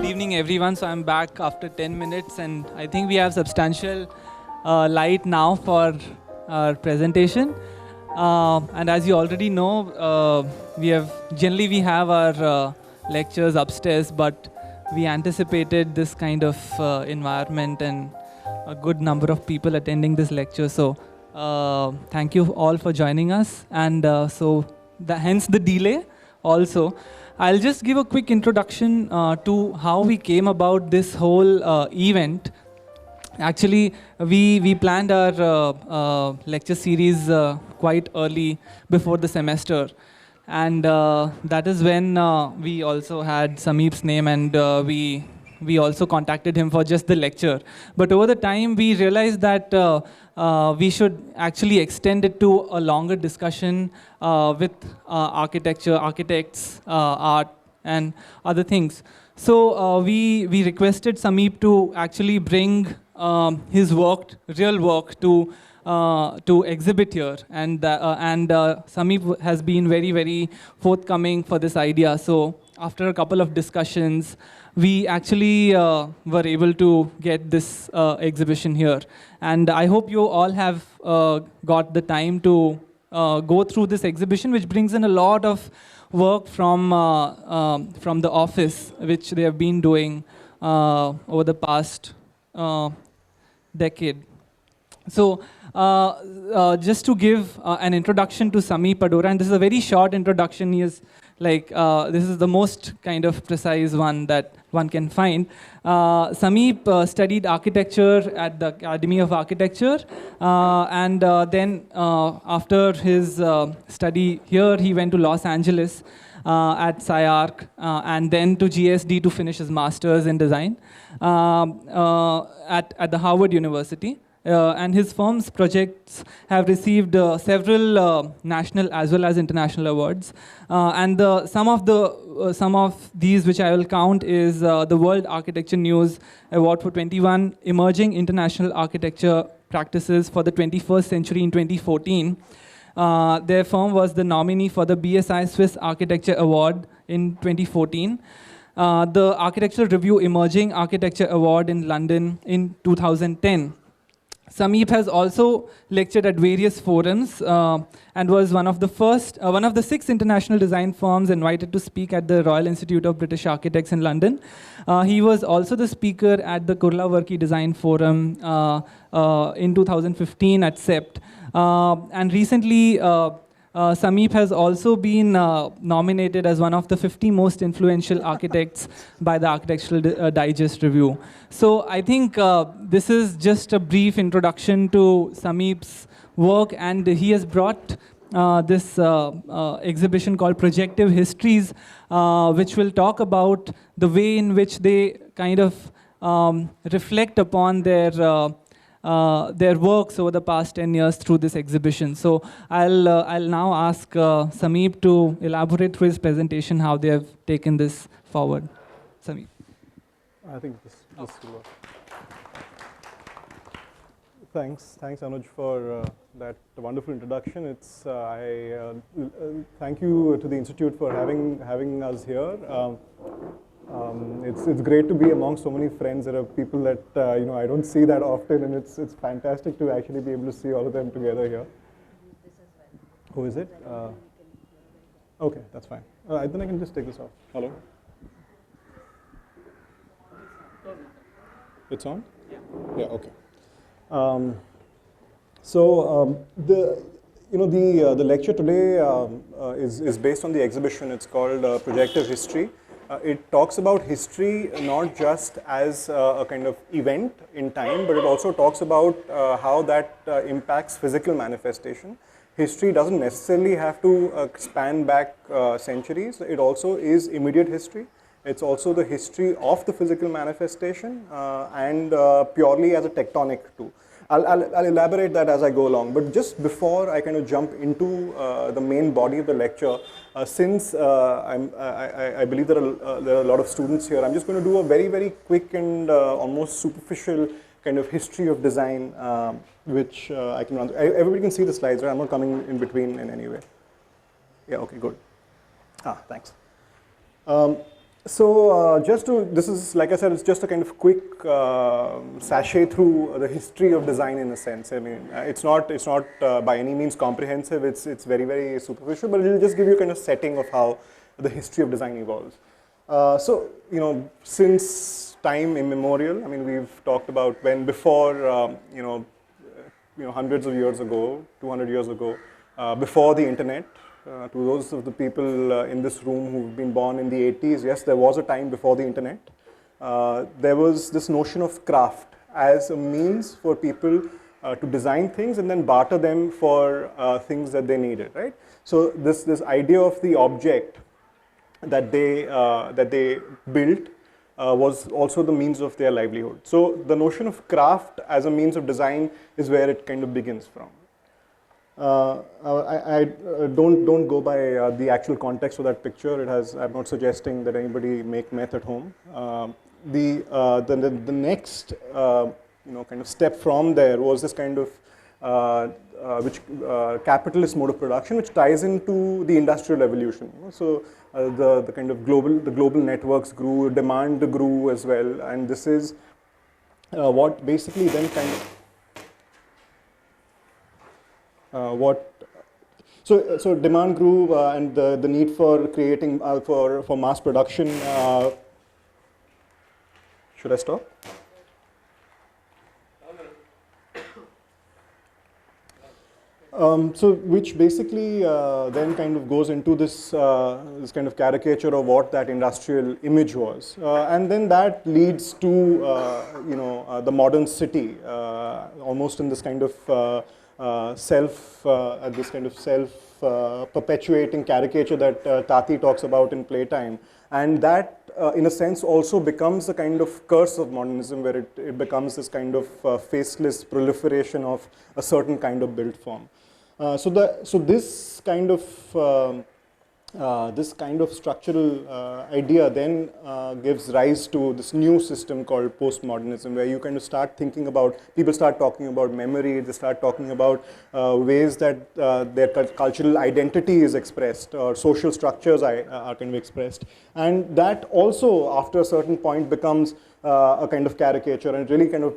evening, everyone. So I'm back after 10 minutes, and I think we have substantial light now for our presentation. And as you already know, we have our lectures upstairs, but we anticipated this kind of environment and a good number of people attending this lecture. So thank you all for joining us. And hence the delay also. I'll just give a quick introduction to how we came about this whole event. Actually, we planned our lecture series quite early before the semester. And that is when we also had Sameep's name, and we also contacted him for just the lecture. But over the time, we realized that we should actually extend it to a longer discussion with architecture, architects, art, and other things. So we requested Sameep to actually bring his work, real work, to exhibit here, and Sameep has been very, very forthcoming for this idea. So after a couple of discussions, we actually were able to get this exhibition here. And I hope you all have got the time to go through this exhibition, which brings in a lot of work from the office, which they have been doing over the past decade. So just to give an introduction to Sameep Padora, and this is a very short introduction. He is this is the most kind of precise one that one can find. Sameep studied architecture at the Academy of Architecture, and then after his study here, he went to Los Angeles at SciArc, and then to GSD to finish his master's in design at the Harvard University. And his firm's projects have received several national as well as international awards. And some of these which I will count is the World Architecture News Award for 21 Emerging International Architecture Practices for the 21st Century in 2014. Their firm was the nominee for the BSI Swiss Architecture Award in 2014. The Architectural Review Emerging Architecture Award in London in 2010. Sameep has also lectured at various forums and was one of the 6 international design firms invited to speak at the Royal Institute of British Architects in London. He was also the speaker at the Kurlavarki Design Forum in 2015 at CEPT. And recently, Sameep has also been nominated as one of the 50 most influential architects by the Architectural Digest Review. So I think this is just a brief introduction to Sameep's work, and he has brought this exhibition called Projective Histories, which will talk about the way in which they kind of reflect upon their works over the past 10 years through this exhibition. So I'll now ask Sameep to elaborate through his presentation how they have taken this forward. Sameep. I think this will work. Thanks Anuj for that wonderful introduction. It's thank you to the Institute for having us here. It's great to be among so many friends. There are people that I don't see that often, and it's fantastic to actually be able to see all of them together here. Who is it? Okay, that's fine. Then I can just take this off. Hello. It's on? Yeah. Yeah. Okay. The lecture today is based on the exhibition. It's called Projective History. It talks about history not just as a kind of event in time, but it also talks about how that impacts physical manifestation. History doesn't necessarily have to span back centuries. It also is immediate history. It's also the history of the physical manifestation and purely as a tectonic tool. I'll elaborate that as I go along, but just before I kind of jump into the main body of the lecture, since I believe there are a lot of students here, I'm just going to do a very, very quick and almost superficial kind of history of design, which I can run through. Everybody can see the slides, right? I'm not coming in between in any way. Yeah, okay, good. Thanks. So this is, like I said, it's just a kind of quick sachet through the history of design in a sense. I mean, it's not by any means comprehensive. It's very, very superficial, but it'll just give you a kind of setting of how the history of design evolves. So, you know, since time immemorial, I mean, we've talked about when before, you know, hundreds of years ago, 200 years ago, before the internet. To those of the people in this room who've been born in the 80s, yes, there was a time before the internet. There was this notion of craft as a means for people to design things and then barter them for things that they needed, right? So this idea of the object that they built was also the means of their livelihood. So the notion of craft as a means of design is where it kind of begins from. I don't go by the actual context of that picture. It has. I'm not suggesting that anybody make meth at home. The next kind of step from there was this kind of capitalist mode of production, which ties into the industrial revolution. So the kind of global networks grew, demand grew as well, and this is what basically then kind of so demand grew and the need for creating for mass production. Should I stop? So which basically then kind of goes into this this kind of caricature of what that industrial image was, and then that leads to the modern city, almost in this kind of this kind of self-perpetuating caricature that Tati talks about in Playtime, and that in a sense also becomes a kind of curse of modernism, where it becomes this kind of faceless proliferation of a certain kind of built form. So this kind of structural idea then gives rise to this new system called postmodernism, where you kind of start thinking about, people start talking about memory, they start talking about ways that their cultural identity is expressed, or social structures are kind of expressed. And that also, after a certain point, becomes a kind of caricature, and it really kind of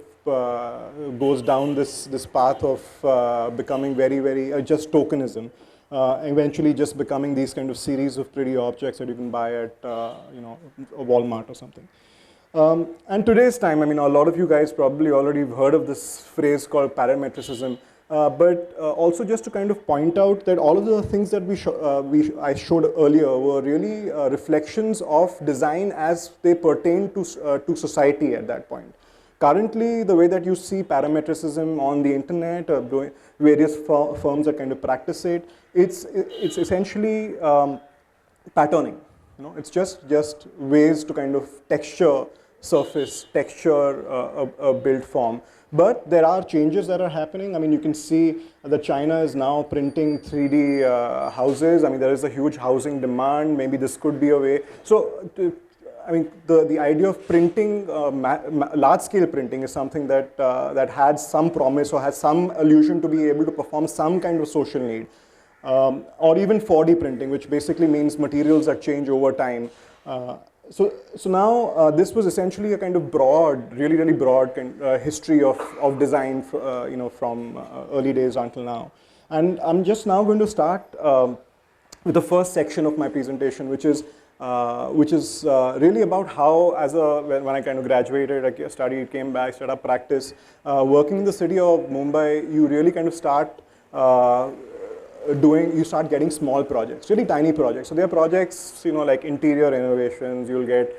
goes down this path of becoming very, very just tokenism. Eventually just becoming these kind of series of pretty objects that you can buy at a Walmart or something. And today's time, I mean, a lot of you guys probably already heard of this phrase called parametricism, but also just to kind of point out that all of the things that I showed earlier were really reflections of design as they pertain to society at that point. Currently, the way that you see parametricism on the internet, various firms that kind of practice it, it's essentially patterning. It's just ways to kind of texture a built form. But there are changes that are happening. I mean, you can see that China is now printing 3D houses. I mean, there is a huge housing demand. Maybe this could be a way. So, I mean, the idea of printing, large-scale printing, is something that that has some promise or has some allusion to be able to perform some kind of social need, or even 4D printing, which basically means materials that change over time. So now this was essentially a kind of broad, really broad history of design, from early days until now. And I'm just now going to start with the first section of my presentation, which is really about how, when I kind of graduated, I studied, came back, started up practice, working in the city of Mumbai, you really kind of start you start getting small projects, really tiny projects. So there are projects, like interior renovations, you'll get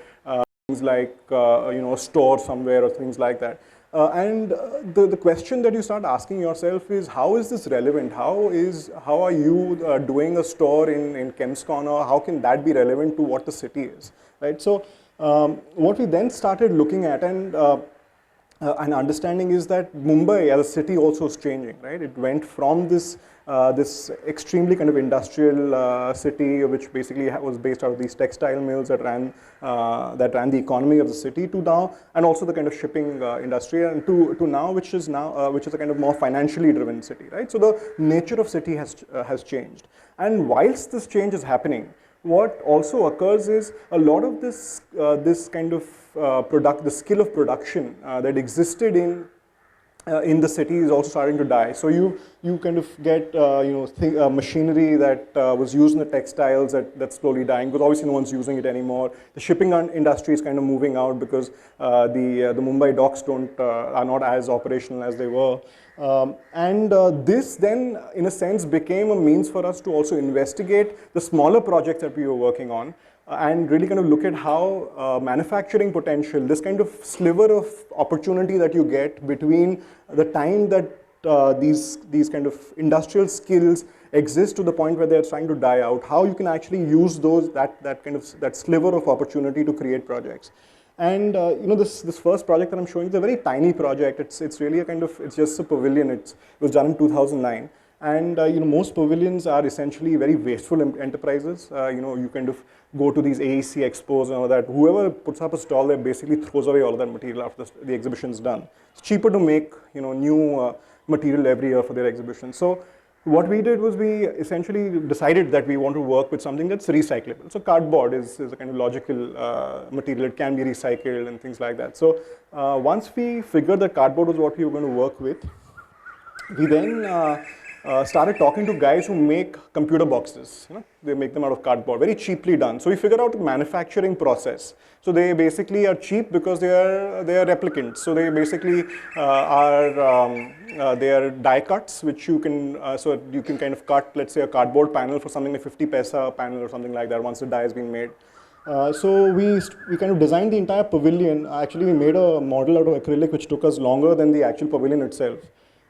things like, a store somewhere or things like that. And the question that you start asking yourself is, how is this relevant? How are you doing a store in Kemp's Corner? How can that be relevant to what the city is, right? So what we then started looking at and understanding is that Mumbai as a city also is changing, right? It went from this extremely kind of industrial city, which basically was based out of these textile mills that ran the economy of the city, to now, and also the kind of shipping industry, and to now, which is a kind of more financially driven city, right? So the nature of city has changed, and whilst this change is happening, what also occurs is a lot of this, this kind of the skill of production that existed in the city is also starting to die. So you kind of get machinery that was used in the textiles that's slowly dying, because obviously no one's using it anymore. The shipping industry is kind of moving out because the Mumbai docks are not as operational as they were. This then, in a sense, became a means for us to also investigate the smaller projects that we were working on, and really kind of look at how manufacturing potential, this kind of sliver of opportunity that you get between the time that these kind of industrial skills exist to the point where they're trying to die out, how you can actually use that sliver of opportunity to create projects. And this first project that I'm showing is a very tiny project. It's really it's just a pavilion. It was done in 2009. And most pavilions are essentially very wasteful enterprises. You kind of go to these AEC expos and all that. Whoever puts up a stall there basically throws away all of that material after the exhibition's done. It's cheaper to make new material every year for their exhibition. So what we did was we essentially decided that we want to work with something that's recyclable. So cardboard is a kind of logical material. It can be recycled and things like that. So once we figured that cardboard was what we were going to work with, we then started talking to guys who make computer boxes. They make them out of cardboard, very cheaply done. So we figured out the manufacturing process. So they basically are cheap because they are replicants. So they basically they are die cuts, which you can so you can kind of cut, let's say, a cardboard panel for something like 50 paisa panel or something like that once the die has been made. So we kind of designed the entire pavilion. Actually, we made a model out of acrylic, which took us longer than the actual pavilion itself.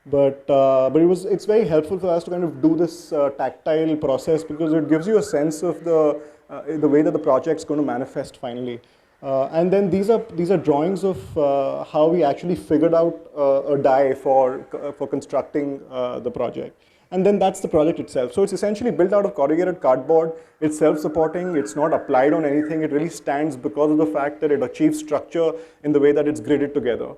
But it's very helpful for us to kind of do this tactile process, because it gives you a sense of the way that the project's going to manifest finally. And then these are drawings of how we actually figured out a die for constructing the project. And then that's the project itself. So it's essentially built out of corrugated cardboard. It's self-supporting. It's not applied on anything. It really stands because of the fact that it achieves structure in the way that it's gridded together.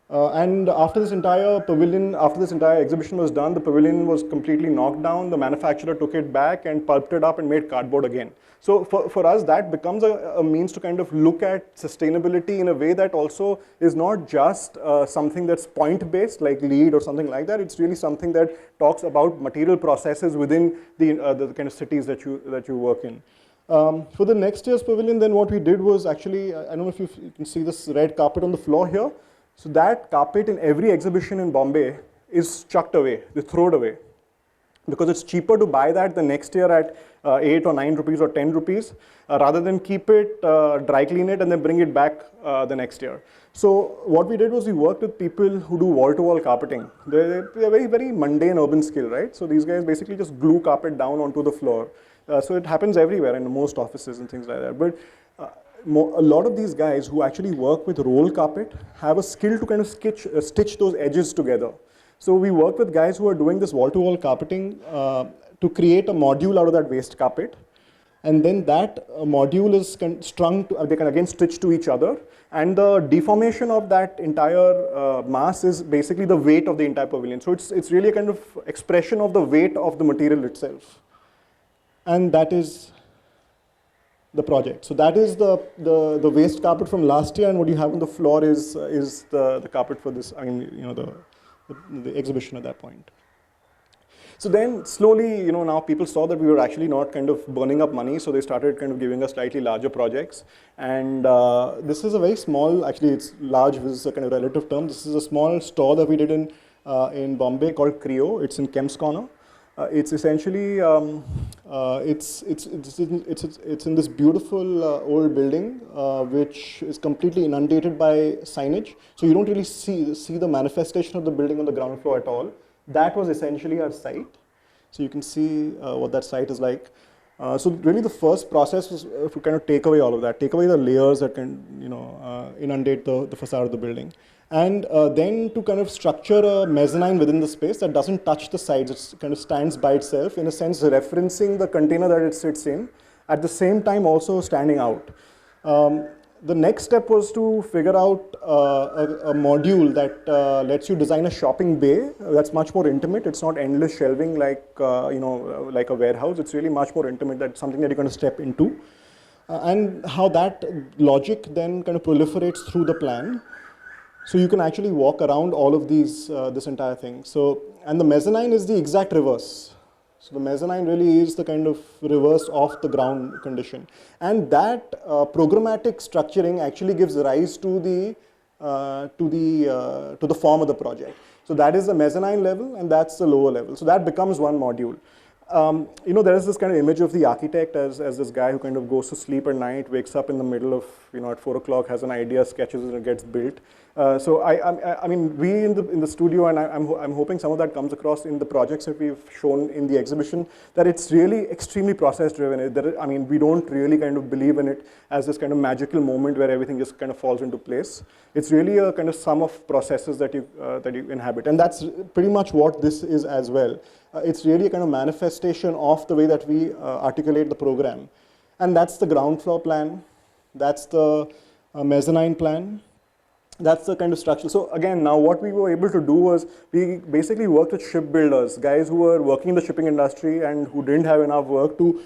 And after this entire exhibition was done, the pavilion was completely knocked down. The manufacturer took it back and pulped it up and made cardboard again. So for us, that becomes a means to kind of look at sustainability in a way that also is not just something that's point-based, like LEED or something like that. It's really something that talks about material processes within the kind of cities that you work in. For the next year's pavilion, then what we did was actually, I don't know if you can see this red carpet on the floor here. So that carpet in every exhibition in Bombay is chucked away, they throw it away. Because it's cheaper to buy that the next year at 8 or 9 rupees or 10 rupees, rather than keep it, dry clean it, and then bring it back the next year. So what we did was we worked with people who do wall-to-wall carpeting. They're very, very mundane urban skill, right? So these guys basically just glue carpet down onto the floor. So it happens everywhere in most offices and things like that. But a lot of these guys who actually work with roll carpet have a skill to kind of stitch those edges together. So we work with guys who are doing this wall-to-wall carpeting to create a module out of that waste carpet. And then that module is strung, they can again stitch to each other. And the deformation of that entire mass is basically the weight of the entire pavilion. So it's really a kind of expression of the weight of the material itself. And that is the project. So that is the waste carpet from last year, and what you have on the floor is the carpet for this, the exhibition at that point. So then slowly, now people saw that we were actually not kind of burning up money, so they started kind of giving us slightly larger projects. And this is a very small, actually it's large, this is a kind of relative term. This is a small store that we did in Bombay called Creo. It's in Kemp's Corner. It's essentially, it's in this beautiful old building, which is completely inundated by signage. So you don't really see the manifestation of the building on the ground floor at all. That was essentially our site. So you can see what that site is like. So really the first process was to kind of take away all of that, take away the layers that can, inundate the facade of the building. And then to kind of structure a mezzanine within the space that doesn't touch the sides, it kind of stands by itself, in a sense referencing the container that it sits in, at the same time also standing out. the next step was to figure out a module that lets you design a shopping bay that's much more intimate. It's not endless shelving like like a warehouse. It's really much more intimate. That's something that you're going to step into, and how that logic then kind of proliferates through the plan. So you can actually walk around all of these, this entire thing. So, and the mezzanine is the exact reverse. So the mezzanine really is the kind of reverse of the ground condition. And that programmatic structuring actually gives rise to the form of the project. So that is the mezzanine level and that's the lower level. So that becomes one module. There is this kind of image of the architect as this guy who kind of goes to sleep at night, wakes up in the middle of, at 4 o'clock, has an idea, sketches it, and it gets built. So I mean, we in the studio, and I'm hoping some of that comes across in the projects that we've shown in the exhibition, that it's really extremely process driven. I mean, we don't really kind of believe in it as this kind of magical moment where everything just kind of falls into place. It's really a kind of sum of processes that you inhabit, and that's pretty much what this is as well. It's really a kind of manifestation of the way that we articulate the program. And that's the ground floor plan, that's the mezzanine plan, that's the kind of structure. So again, now what we were able to do was we basically worked with shipbuilders, guys who were working in the shipping industry and who didn't have enough work to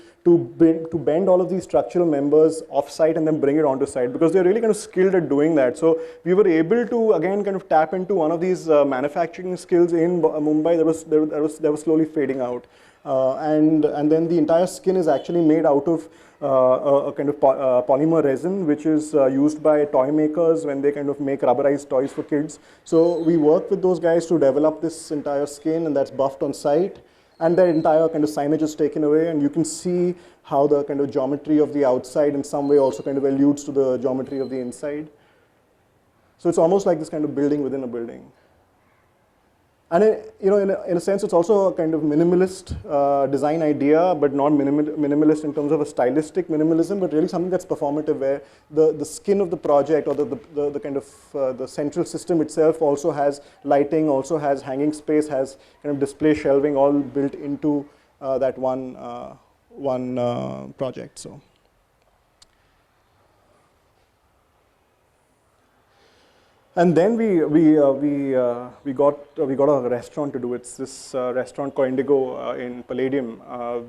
bend all of these structural members off-site and then bring it onto site, because they're really kind of skilled at doing that. So we were able to again kind of tap into one of these manufacturing skills in Mumbai that was slowly fading out. And then the entire skin is actually made out of a kind of polymer resin, which is used by toy makers when they kind of make rubberized toys for kids. So we work with those guys to develop this entire skin, and that's buffed on site. And the entire kind of signage is taken away, and you can see how the kind of geometry of the outside in some way also kind of alludes to the geometry of the inside. So it's almost like this kind of building within a building. And in a sense, it's also a kind of minimalist design idea, but not minimalist in terms of a stylistic minimalism, but really something that's performative, where the skin of the project or the kind of the central system itself also has lighting, also has hanging space, has kind of display shelving, all built into that one project. So. And then we got a restaurant to do. It's this restaurant called Indigo in Palladium,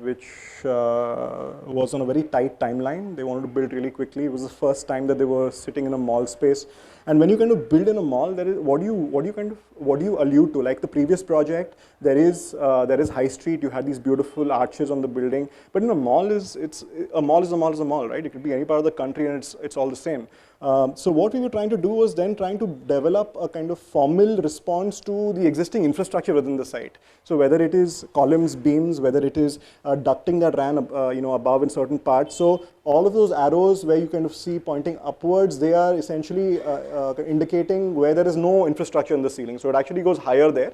which was on a very tight timeline. They wanted to build really quickly. It was the first time that they were sitting in a mall space. And when you kind of build in a mall, there is what do you allude to? Like the previous project, there is high street. You had these beautiful arches on the building. But in a mall a mall is a mall, right? It could be any part of the country, and it's all the same. So what we were trying to do was then trying to develop a kind of formal response to the existing infrastructure within the site. So whether it is columns, beams, whether it is ducting that ran above in certain parts. So all of those arrows where you kind of see pointing upwards, they are essentially indicating where there is no infrastructure in the ceiling. So it actually goes higher there,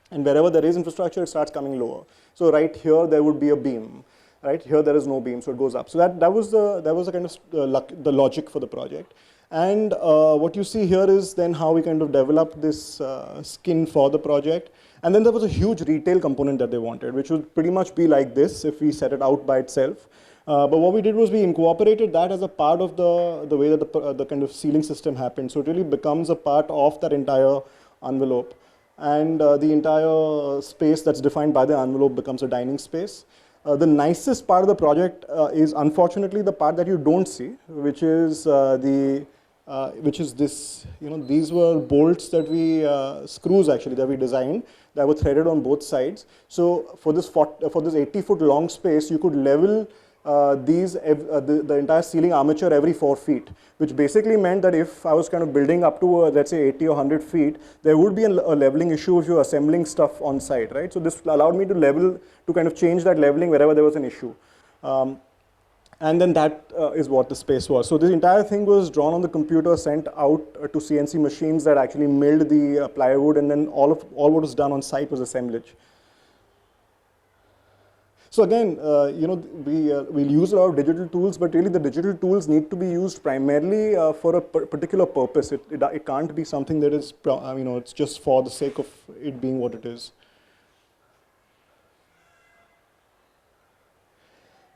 and wherever there is infrastructure, it starts coming lower. So right here there would be a beam. Right here, there is no beam, so it goes up. So that was the kind of the logic for the project. And what you see here is then how we kind of developed this skin for the project. And then there was a huge retail component that they wanted, which would pretty much be like this if we set it out by itself. But what we did was we incorporated that as a part of the way that the kind of ceiling system happened. So it really becomes a part of that entire envelope. And the entire space that's defined by the envelope becomes a dining space. The nicest part of the project is unfortunately the part that you don't see, which is this. These were bolts that screws actually that we designed that were threaded on both sides. So for this 80-foot long space, you could level the entire ceiling armature every 4 feet, which basically meant that if I was kind of building up to let's say 80 or 100 feet, there would be a leveling issue if you're assembling stuff on site, right? So this allowed me to kind of change that leveling wherever there was an issue. And then that is what the space was. So this entire thing was drawn on the computer, sent out to CNC machines that actually milled the plywood, and then all what was done on site was assemblage. So again, we'll use a lot of digital tools, but really the digital tools need to be used primarily for a particular purpose. It can't be something that is, it's just for the sake of it being what it is.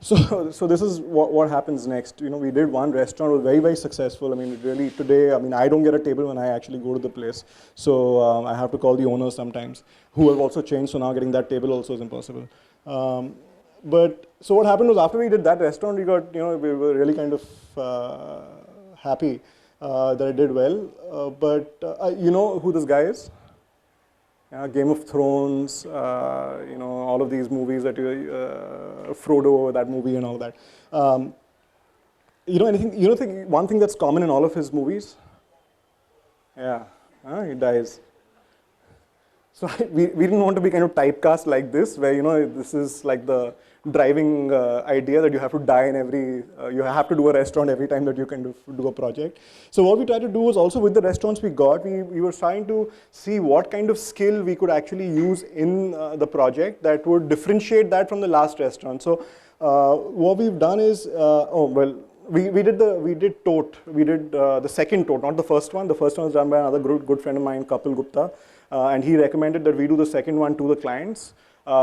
So this is what happens next. We did one restaurant, it was very, very successful. I mean, really today, I don't get a table when I actually go to the place. So I have to call the owner sometimes, who have also changed, so now getting that table also is impossible. But so what happened was after we did that restaurant, we got, we were really kind of happy that it did well. But you know who this guy is? Game of Thrones, all of these movies that Frodo, that movie and all that. One thing that's common in all of his movies? Yeah, he dies. So we didn't want to be kind of typecast like this, where this is like the driving idea that you have to die in every, you have to do a restaurant every time that you kind of do a project. So what we tried to do was also with the restaurants we got, we were trying to see what kind of skill we could actually use in the project that would differentiate that from the last restaurant. So what we've done is, we did Tote. We did the second Tote, not the first one. The first one was done by another good friend of mine, Kapil Gupta, and he recommended that we do the second one to the clients.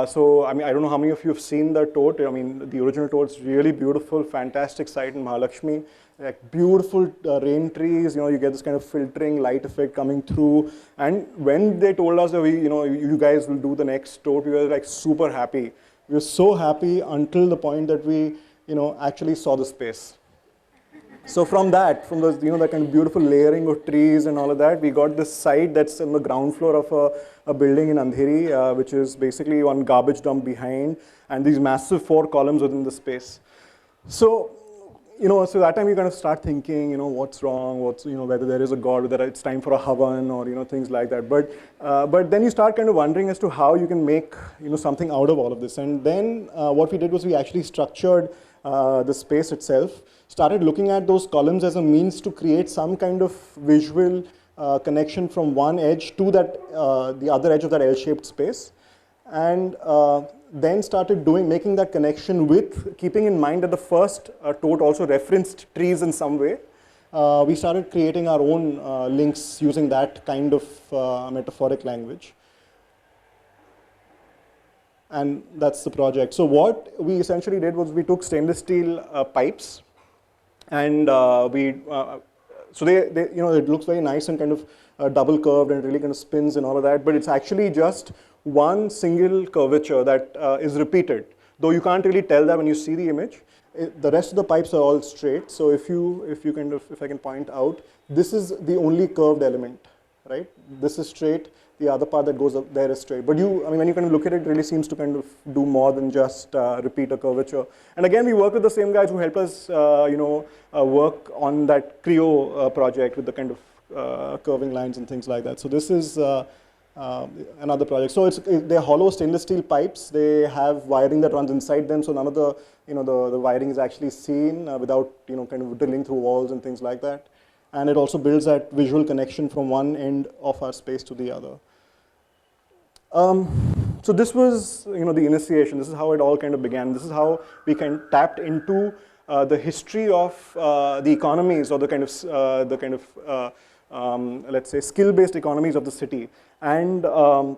So, I mean, I don't know how many of you have seen the Tote. I mean, the original Tote's really beautiful, fantastic site in Mahalakshmi. Like beautiful rain trees, you get this kind of filtering light effect coming through. And when they told us that you guys will do the next Tote, we were like super happy. We were so happy until the point that we, actually saw the space. So from that that kind of beautiful layering of trees and all of that, we got this site that's on the ground floor of a building in Andheri, which is basically one garbage dump behind, and these massive 4 columns within the space. So, so that time you kind of start thinking, what's wrong, whether there is a God, whether it's time for a Havan or, things like that. But then you start kind of wondering as to how you can make, something out of all of this. And then what we did was we actually structured the space itself, started looking at those columns as a means to create some kind of visual connection from one edge to that the other edge of that L-shaped space, and then started making that connection with keeping in mind that the first Tote also referenced trees in some way. We started creating our own links using that kind of metaphoric language. And that's the project. So what we essentially did was we took stainless steel pipes, and so it looks very nice and kind of double curved and really kind of spins and all of that, but it's actually just one single curvature that is repeated, though you can't really tell that when you see the image. The rest of the pipes are all straight. So if I can point out, this is the only curved element, right? This is straight. The other part that goes up there is straight. But when you kind of look at it, it really seems to kind of do more than just repeat a curvature. And again, we work with the same guys who helped us, work on that Creo project with the kind of curving lines and things like that. So this is another project. So they're hollow stainless steel pipes. They have wiring that runs inside them. So none of the, the wiring is actually seen without, kind of drilling through walls and things like that. And it also builds that visual connection from one end of our space to the other. So this was, the initiation. This is how it all kind of began. This is how we tapped into the history of the economies, or the kind of let's say skill-based economies of the city. And the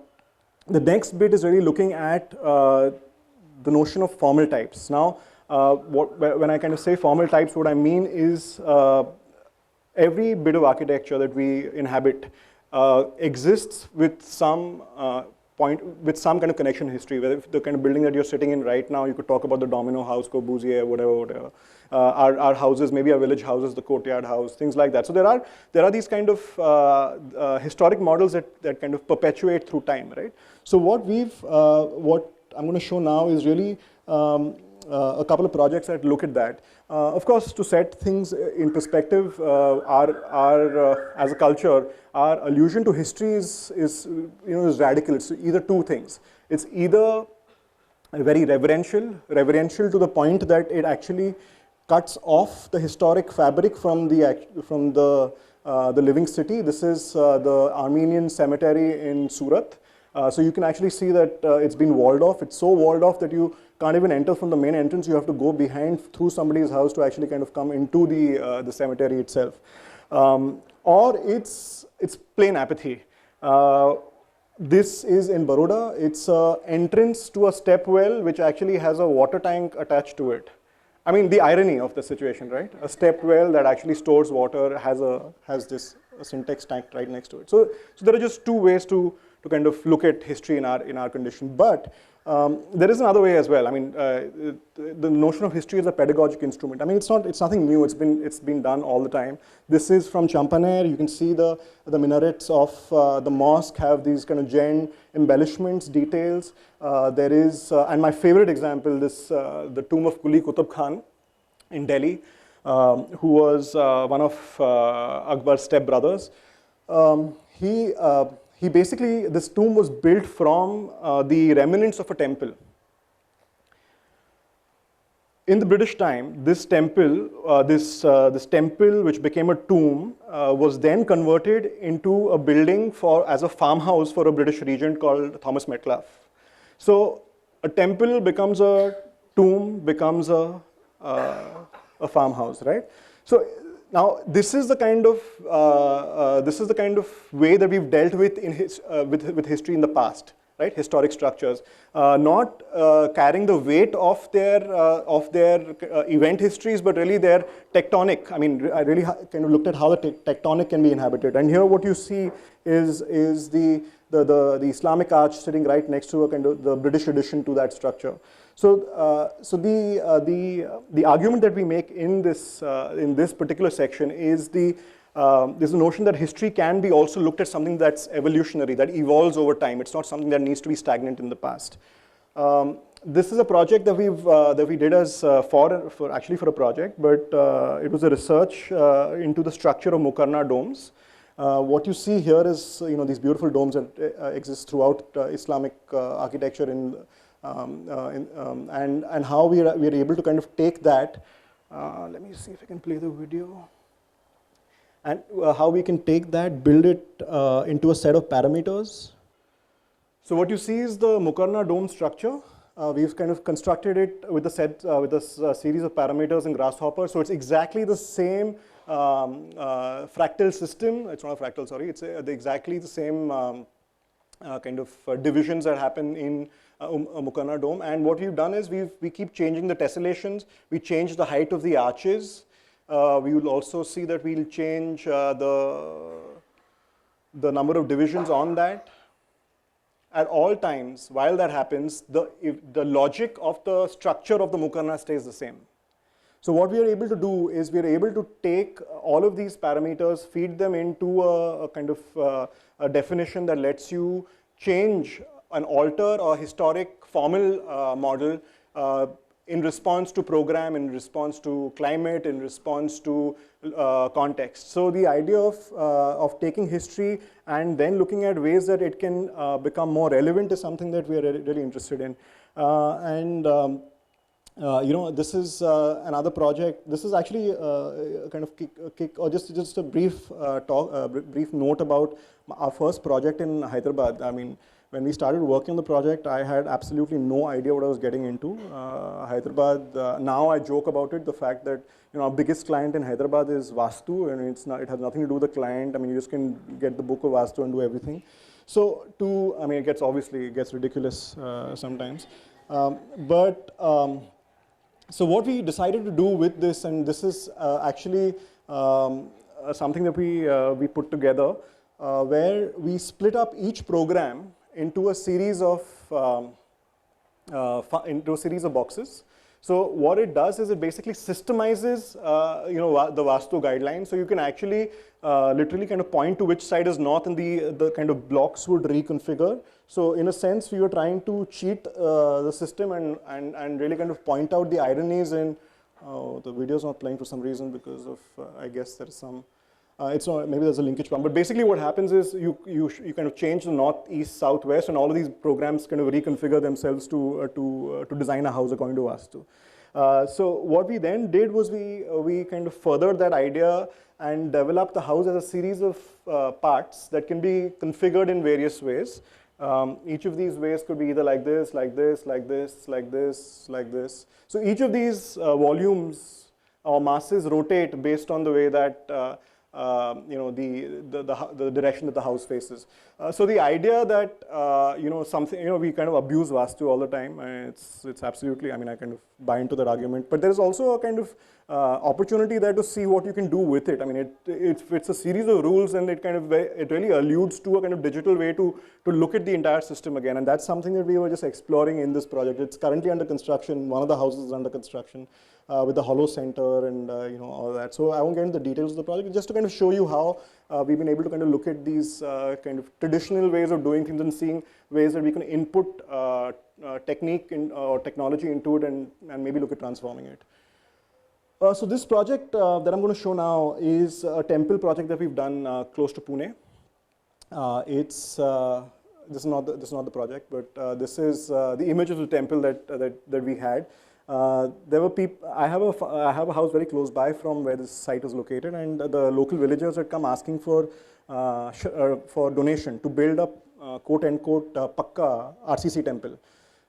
next bit is really looking at the notion of formal types. Now, when I kind of say formal types, what I mean is every bit of architecture that we inhabit exists with some with some kind of connection history. Whether the kind of building that you're sitting in right now, you could talk about the Domino House, Corbusier, whatever. Our houses, maybe our village houses, the courtyard house, things like that. So there are these kind of historic models that kind of perpetuate through time, right? So what I'm going to show now is really a couple of projects that look at that. Of course, to set things in perspective, as a culture, our allusion to history is radical. It's either two things. It's either very reverential to the point that it actually cuts off the historic fabric from the living city. This is the Armenian cemetery in Surat. So you can actually see that it's been walled off. It's so walled off that you can't even enter from the main entrance. You have to go behind through somebody's house to actually kind of come into the cemetery itself. Or it's plain apathy. This is in Baroda. It's an entrance to a step well which actually has a water tank attached to it. I mean, the irony of the situation, right? A step well that actually stores water has this syntax tank right next to it. So there are just two ways to kind of look at history in our condition. But there is another way as well. I mean, the notion of history as a pedagogic instrument. I mean, it's nothing new. It's been done all the time. This is from Champaner. You can see the minarets of the mosque have these kind of Jain embellishments, details. There is, and my favorite example, the tomb of Kulik Qutub Khan in Delhi, who was one of Akbar's stepbrothers. He basically, this tomb was built from the remnants of a temple. In the British time, this temple, this temple which became a tomb, was then converted into a building as a farmhouse for a British regent called Thomas Metcalfe. So a temple becomes a tomb, becomes a farmhouse, right? So now this is the kind of way that we've dealt with with history in the past, right? Historic structures, not carrying the weight of their event histories, but really their tectonic. I mean, I really kind of looked at how the tectonic can be inhabited, and here what you see is the Islamic arch sitting right next to a kind of the British addition to that structure. So, the argument that we make in this particular section is there's a notion that history can be also looked at something that's evolutionary, that evolves over time. It's not something that needs to be stagnant in the past. This is a project that we did as for a project, but it was a research into the structure of Mokharna domes. What you see here is these beautiful domes that exist throughout Islamic architecture and how we are able to kind of take that. Let me see if I can play the video. And how we can take that, build it into a set of parameters. So what you see is the Mokharna dome structure. We've kind of constructed it with a series of parameters in Grasshopper. So it's exactly the same fractal system. It's not a fractal, sorry. It's exactly the same kind of divisions that happen in a Mokharna dome. And what we've done is we keep changing the tessellations. We change the height of the arches. We will also see that we'll change the number of divisions on that. At all times, while that happens, the logic of the structure of the Mokharna stays the same. So what we are able to do is we are able to take all of these parameters, feed them into a kind of a definition that lets you change and alter a historic formal model in response to program, in response to climate, in response to context. So the idea of taking history and then looking at ways that it can become more relevant is something that we are really interested in. This is another project. This is actually a kind of kick or just a brief brief note about our first project in Hyderabad. I mean, when we started working on the project, I had absolutely no idea what I was getting into. Hyderabad, now I joke about it, the fact that our biggest client in Hyderabad is Vastu, and it has nothing to do with the client. I mean, you just can get the book of Vastu and do everything. So it gets ridiculous sometimes. So what we decided to do with this, and this is actually something that we put together, where we split up each program into a series of boxes. So what it does is it basically systemizes the Vastu guidelines. So you can actually literally kind of point to which side is north, and the kind of blocks would reconfigure. So in a sense, we were trying to cheat the system and really kind of point out the ironies in. Oh, the video is not playing for some reason because of I guess there is some. It's not, maybe there's a linkage problem, but basically what happens is you kind of change the north, east, south, west, and all of these programs kind of reconfigure themselves to design a house according to Vastu. So what we then did was we kind of furthered that idea and developed the house as a series of parts that can be configured in various ways. Each of these ways could be either like this, like this, like this, like this, like this. So each of these volumes or masses rotate based on the way that the direction that the house faces. So the idea that something, we kind of abuse Vastu all the time. It's absolutely, I kind of buy into that argument. But there's also a kind of opportunity there to see what you can do with it. It's a series of rules, and it really alludes to a kind of digital way to look at the entire system again. And that's something that we were just exploring in this project. It's currently under construction. One of the houses is under construction with the Hollow Center and all that. So I won't get into the details of the project, just to kind of show you how we've been able to kind of look at these kind of traditional ways of doing things and seeing ways that we can input technique or technology into it and maybe look at transforming it. So this project that I'm going to show now is a temple project that we've done close to Pune. This is not the project, but this is the image of the temple that we had. There were people. I have a house very close by from where this site is located, and the local villagers had come asking for donation to build a quote unquote pakka RCC temple.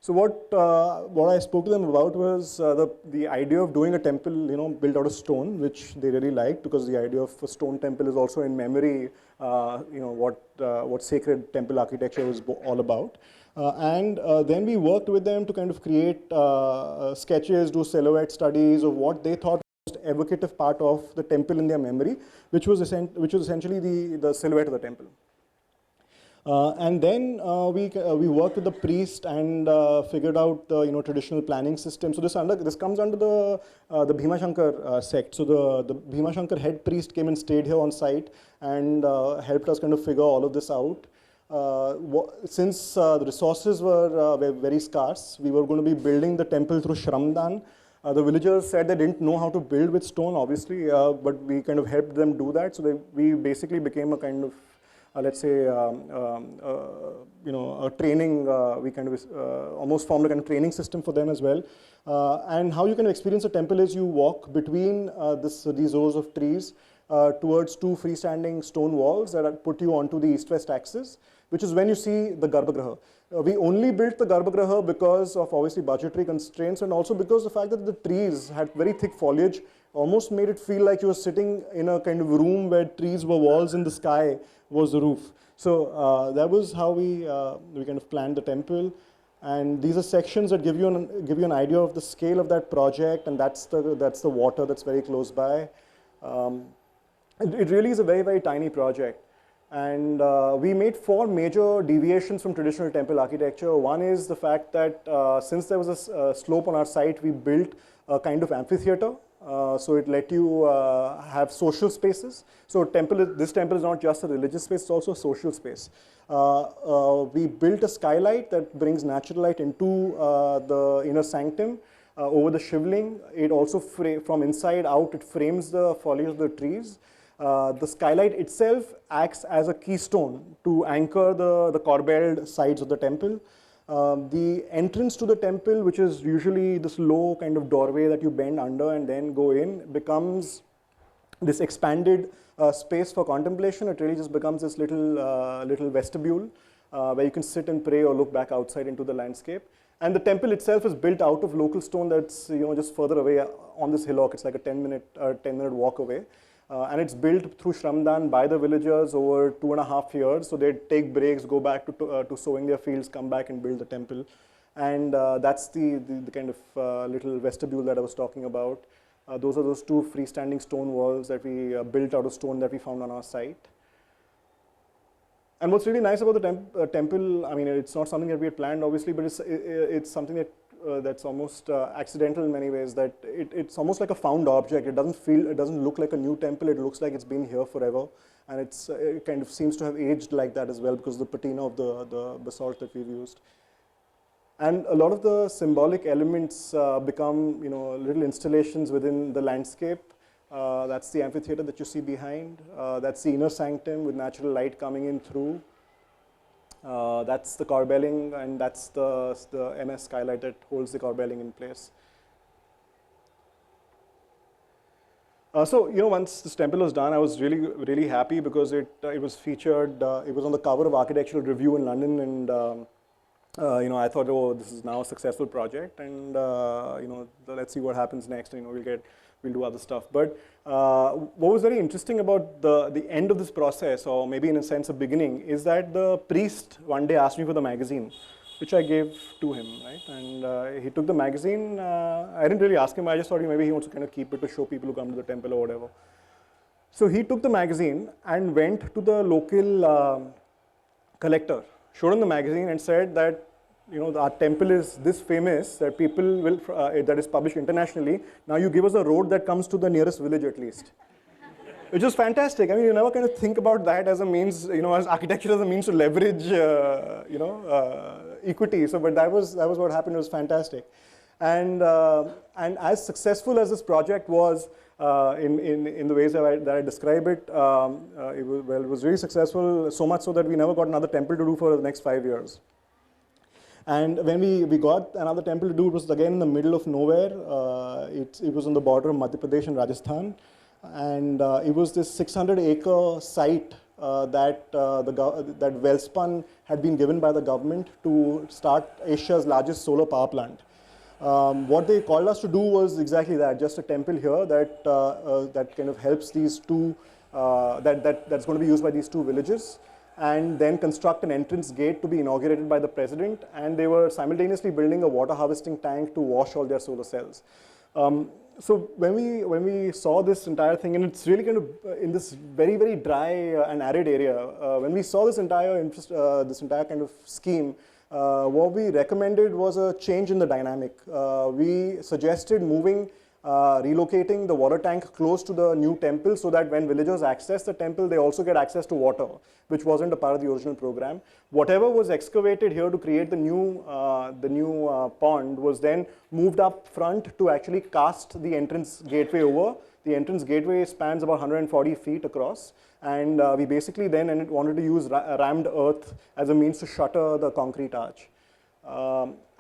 So what I spoke to them about was the idea of doing a temple, built out of stone, which they really liked, because the idea of a stone temple is also in memory, what sacred temple architecture was all about. And then we worked with them to kind of create sketches, do silhouette studies of what they thought was the evocative part of the temple in their memory, which was essentially the silhouette of the temple. And then we worked with the priest and figured out the traditional planning system. So this comes under the Bhima Shankar sect. So the Bhima Shankar head priest came and stayed here on site and helped us kind of figure all of this out. Since the resources were very scarce, we were going to be building the temple through Shramdan. The villagers said they didn't know how to build with stone, obviously, but we kind of helped them do that. So we basically became a kind of, let's say, a training. We kind of almost formed a kind of training system for them as well. And how you can experience a temple is you walk between these rows of trees towards two freestanding stone walls that put you onto the east-west axis, which is when you see the Garbhagriha. We only built the Garbhagriha because of obviously budgetary constraints, and also because the fact that the trees had very thick foliage almost made it feel like you were sitting in a kind of room where trees were walls and the sky was the roof. So that was how we kind of planned the temple. And these are sections that give you an idea of the scale of that project, and that's the water that's very close by. It really is a very, very tiny project. And we made 4 major deviations from traditional temple architecture. One is the fact that since there was a slope on our site, we built a kind of amphitheater. So it let you have social spaces. So this temple is not just a religious space, it's also a social space. We built a skylight that brings natural light into the inner sanctum over the shivling. It also, from inside out, it frames the foliage of the trees. The skylight itself acts as a keystone to anchor the corbelled sides of the temple. The entrance to the temple, which is usually this low kind of doorway that you bend under and then go in, becomes this expanded space for contemplation. It really just becomes this little vestibule where you can sit and pray or look back outside into the landscape. And the temple itself is built out of local stone that's just further away on this hillock. It's like a 10-minute walk away. And it's built through Shramdan by the villagers over 2.5 years. So they take breaks, go back to sowing their fields, come back and build the temple. And that's the kind of little vestibule that I was talking about. Those are those 2 freestanding stone walls that we built out of stone that we found on our site. And what's really nice about the temple, it's not something that we had planned, obviously, but it's something that's almost accidental in many ways, that it's almost like a found object. It doesn't look like a new temple. It looks like it's been here forever, and it kind of seems to have aged like that as well because of the patina of the basalt that we've used. And a lot of the symbolic elements become little installations within the landscape. That's the amphitheater that you see behind. That's the inner sanctum with natural light coming in through. That's the corbelling, and that's the MS skylight that holds the corbelling in place. So once this temple was done, I was really, really happy because it was featured. It was on the cover of Architectural Review in London, and I thought, oh, this is now a successful project, and let's see what happens next. We'll do other stuff. But what was very interesting about the end of this process, or maybe in a sense a beginning, is that the priest one day asked me for the magazine, which I gave to him, right? And he took the magazine. I didn't really ask him. I just thought maybe he wants to kind of keep it to show people who come to the temple or whatever. So he took the magazine and went to the local collector, showed him the magazine and said that, our temple is this famous that people will, that is published internationally. Now you give us a road that comes to the nearest village at least. Which is fantastic. I mean, you never kind of think about that as a means, as architecture as a means to leverage, equity. So, but that was what happened. It was fantastic. And as successful as this project was, in the ways that I describe it, it was really successful, so much so that we never got another temple to do for the next 5 years. And when we got another temple to do, it was again in the middle of nowhere. It was on the border of Madhya Pradesh and Rajasthan. And it was this 600-acre site that Welspun had been given by the government to start Asia's largest solar power plant. What they called us to do was exactly that, just a temple here that kind of helps these two, that's going to be used by these two villages, and then construct an entrance gate to be inaugurated by the president, and they were simultaneously building a water harvesting tank to wash all their solar cells. So when we saw this entire thing, and it's really kind of in this very, very dry and arid area, when we saw this entire kind of scheme, what we recommended was a change in the dynamic. We suggested relocating the water tank close to the new temple so that when villagers access the temple, they also get access to water, which wasn't a part of the original program. Whatever was excavated here to create the new pond was then moved up front to actually cast the entrance gateway over. The entrance gateway spans about 140 feet across, and we basically then wanted to use rammed earth as a means to shutter the concrete arch.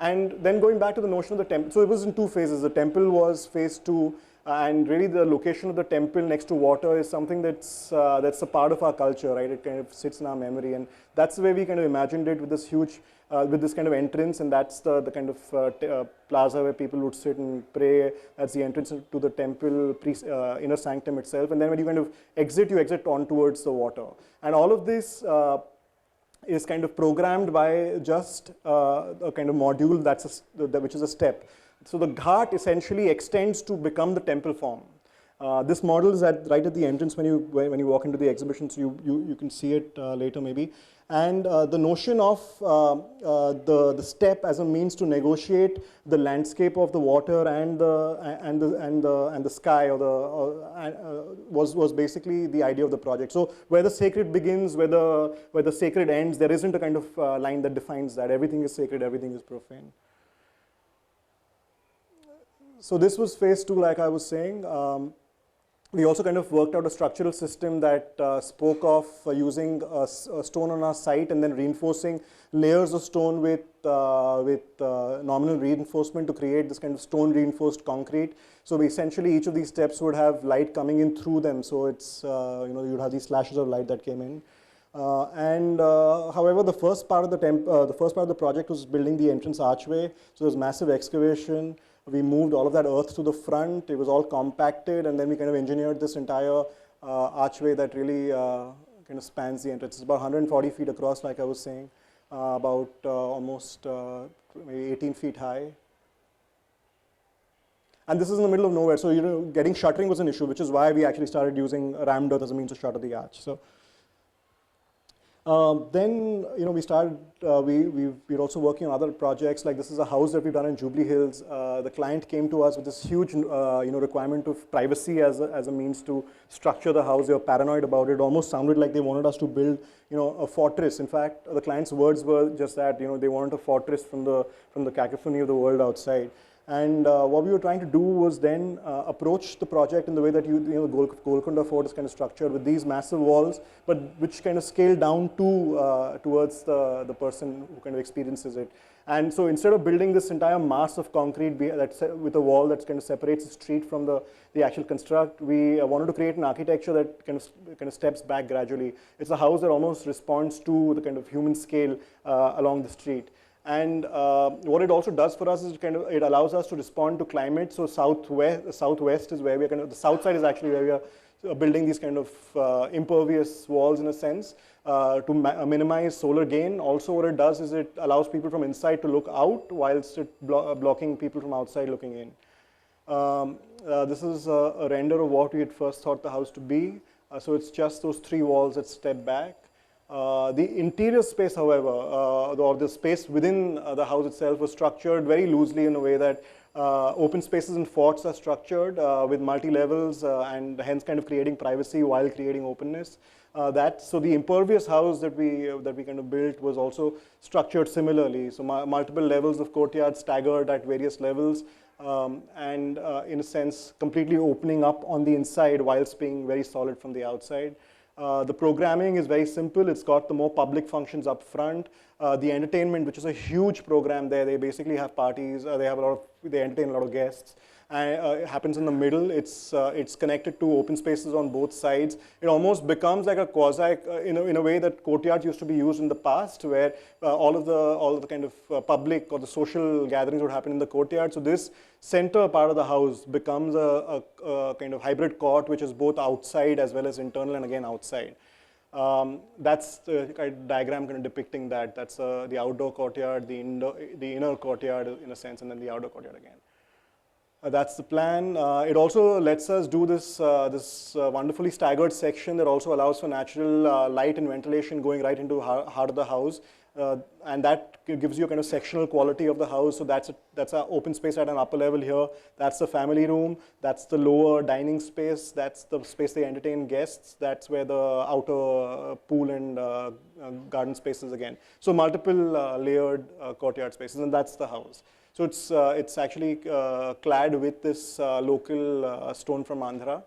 And then going back to the notion of the temple, so it was in two phases. The temple was phase 2, and really the location of the temple next to water is something that's a part of our culture, right? It kind of sits in our memory, and that's the way we kind of imagined it, with this huge, with this kind of entrance, and that's the kind of plaza where people would sit and pray. That's the entrance to the temple, inner sanctum itself, and then when you kind of exit, you exit on towards the water. And all of this is kind of programmed by just a kind of module which is a step. So the ghat essentially extends to become the temple form. This model is right at the entrance when you walk into the exhibition, so you can see it later maybe. And the notion of the step as a means to negotiate the landscape of the water and the sky was basically the idea of the project. So where the sacred begins, where the sacred ends, there isn't a kind of line that defines that. Everything is sacred, everything is profane. So this was phase 2, like I was saying. We also kind of worked out a structural system that spoke of using a stone on our site and then reinforcing layers of stone with nominal reinforcement to create this kind of stone reinforced concrete. So essentially each of these steps would have light coming in through them. So it's, you'd have these flashes of light that came in. However, the first part of the project was building the entrance archway. So there was massive excavation. We moved all of that earth to the front. It was all compacted, and then we kind of engineered this entire archway that really kind of spans the entrance. It's about 140 feet across, like I was saying, about almost maybe 18 feet high. And this is in the middle of nowhere, so getting shuttering was an issue, which is why we actually started using rammed earth as a means to shutter the arch. So then we started. We're also working on other projects. Like this is a house that we've done in Jubilee Hills. The client came to us with this huge requirement of privacy as a means to structure the house. They were paranoid about it. It almost sounded like they wanted us to build a fortress. In fact, the client's words were just that they wanted a fortress from the cacophony of the world outside. And what we were trying to do was then approach the project in the way that the Golconda Fort is kind of structured, with these massive walls, but which kind of scale down towards the person who kind of experiences it. And so instead of building this entire mass of concrete with a wall that kind of separates the street from the actual construct, we wanted to create an architecture that kind of steps back gradually. It's a house that almost responds to the kind of human scale along the street. And what it also does for us is it allows us to respond to climate. So southwest is where we are the south side is actually where we are building these kind of impervious walls in a sense to minimize solar gain. Also what it does is it allows people from inside to look out whilst it blocking people from outside looking in. This is a render of what we had first thought the house to be. So it's just those 3 walls that step back. The interior space, however, or the space within the house itself was structured very loosely in a way that open spaces and forts are structured with multi-levels and hence kind of creating privacy while creating openness. So the impervious house that we kind of built was also structured similarly. So multiple levels of courtyard staggered at various levels and in a sense completely opening up on the inside whilst being very solid from the outside. The programming is very simple. It's got the more public functions up front. The entertainment, which is a huge program there, they basically have parties. They entertain a lot of guests. It happens in the middle. It's connected to open spaces on both sides. It almost becomes like a quasi, in a way that courtyards used to be used in the past, where all of the kind of public or the social gatherings would happen in the courtyard. So this center part of the house becomes a kind of hybrid court, which is both outside as well as internal, and again outside. That's the kind of diagram kind of depicting that. That's the outdoor courtyard, the inner courtyard in a sense, and then the outdoor courtyard again. That's the plan. It also lets us do this wonderfully staggered section that also allows for natural light and ventilation going right into the heart of the house. And that gives you a kind of sectional quality of the house. So that's an open space at an upper level here. That's the family room. That's the lower dining space. That's the space they entertain guests. That's where the outer pool and garden spaces again. So multiple layered courtyard spaces, and that's the house. So it's actually clad with this local stone from Andhra.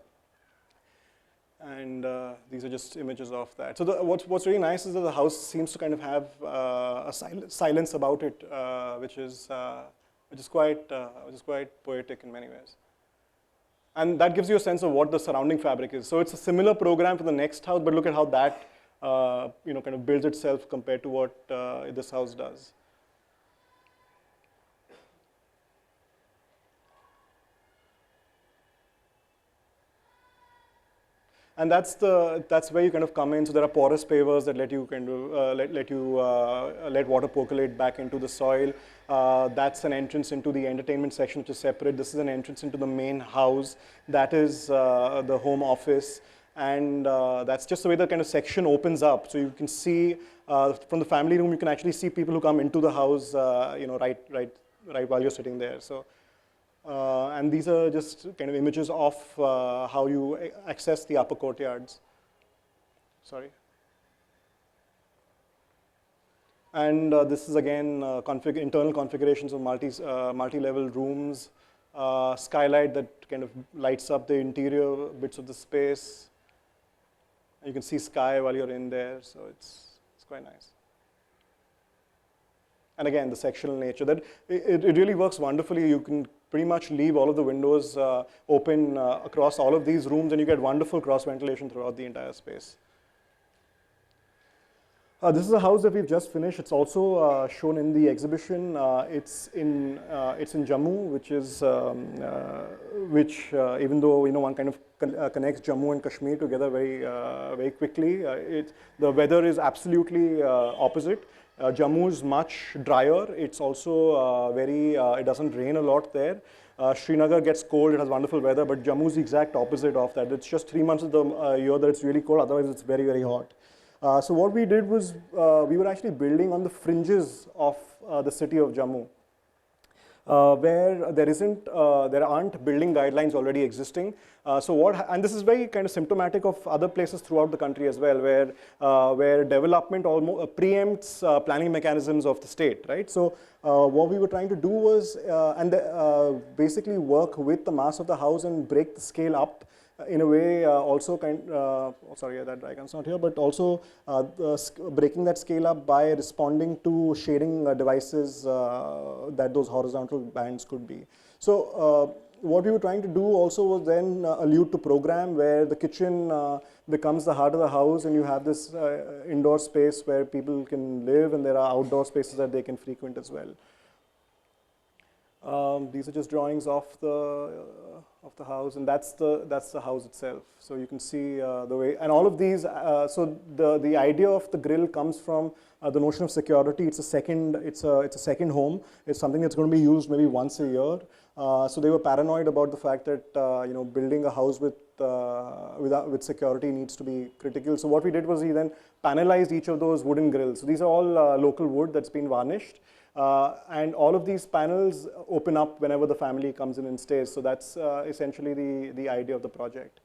And these are just images of that. So what's really nice is that the house seems to kind of have a silence about it, which is quite poetic in many ways. And that gives you a sense of what the surrounding fabric is. So it's a similar program for the next house, but look at how that kind of builds itself compared to what this house does. And that's where you kind of come in. So there are porous pavers that let you kind of let water percolate back into the soil. That's an entrance into the entertainment section, which is separate. This is an entrance into the main house. That is the home office, and that's just the way the kind of section opens up. So you can see from the family room, you can actually see people who come into the house, right while you're sitting there. So. And these are just kind of images of how you access the upper courtyards. Sorry. And this is again internal configurations of multi-level rooms, skylight that kind of lights up the interior bits of the space. And you can see sky while you're in there, so it's quite nice. And again, the sectional nature, that it really works wonderfully. You can pretty much leave all of the windows open across all of these rooms, and you get wonderful cross ventilation throughout the entire space. This is a house that we've just finished. It's also shown in the exhibition. It's in Jammu, which even though one kind of connects Jammu and Kashmir together very quickly, the weather is absolutely opposite. Jammu is much drier. It's also it doesn't rain a lot there. Srinagar gets cold, it has wonderful weather, but Jammu is the exact opposite of that. It's just 3 months of the year that it's really cold, otherwise it's very, very hot. So what we did was, we were actually building on the fringes of the city of Jammu, where there aren't building guidelines already existing. And this is very kind of symptomatic of other places throughout the country as well, where development almost preempts planning mechanisms of the state, right? So what we were trying to do was, basically work with the mass of the house and break the scale up in a way, also sorry, that diagram's not here, but also breaking that scale up by responding to shading devices that those horizontal bands could be. So what we were trying to do also was then allude to program, where the kitchen becomes the heart of the house, and you have this indoor space where people can live, and there are outdoor spaces that they can frequent as well. These are just drawings of the house, and that's the house itself. So you can see the way, and all of these. So the idea of the grill comes from the notion of security. It's a second home. It's something that's going to be used maybe once a year. So they were paranoid about the fact that building a house with security needs to be critical. So what we did was we then panelized each of those wooden grills. So these are all local wood that's been varnished. And all of these panels open up whenever the family comes in and stays. So that's essentially the idea of the project.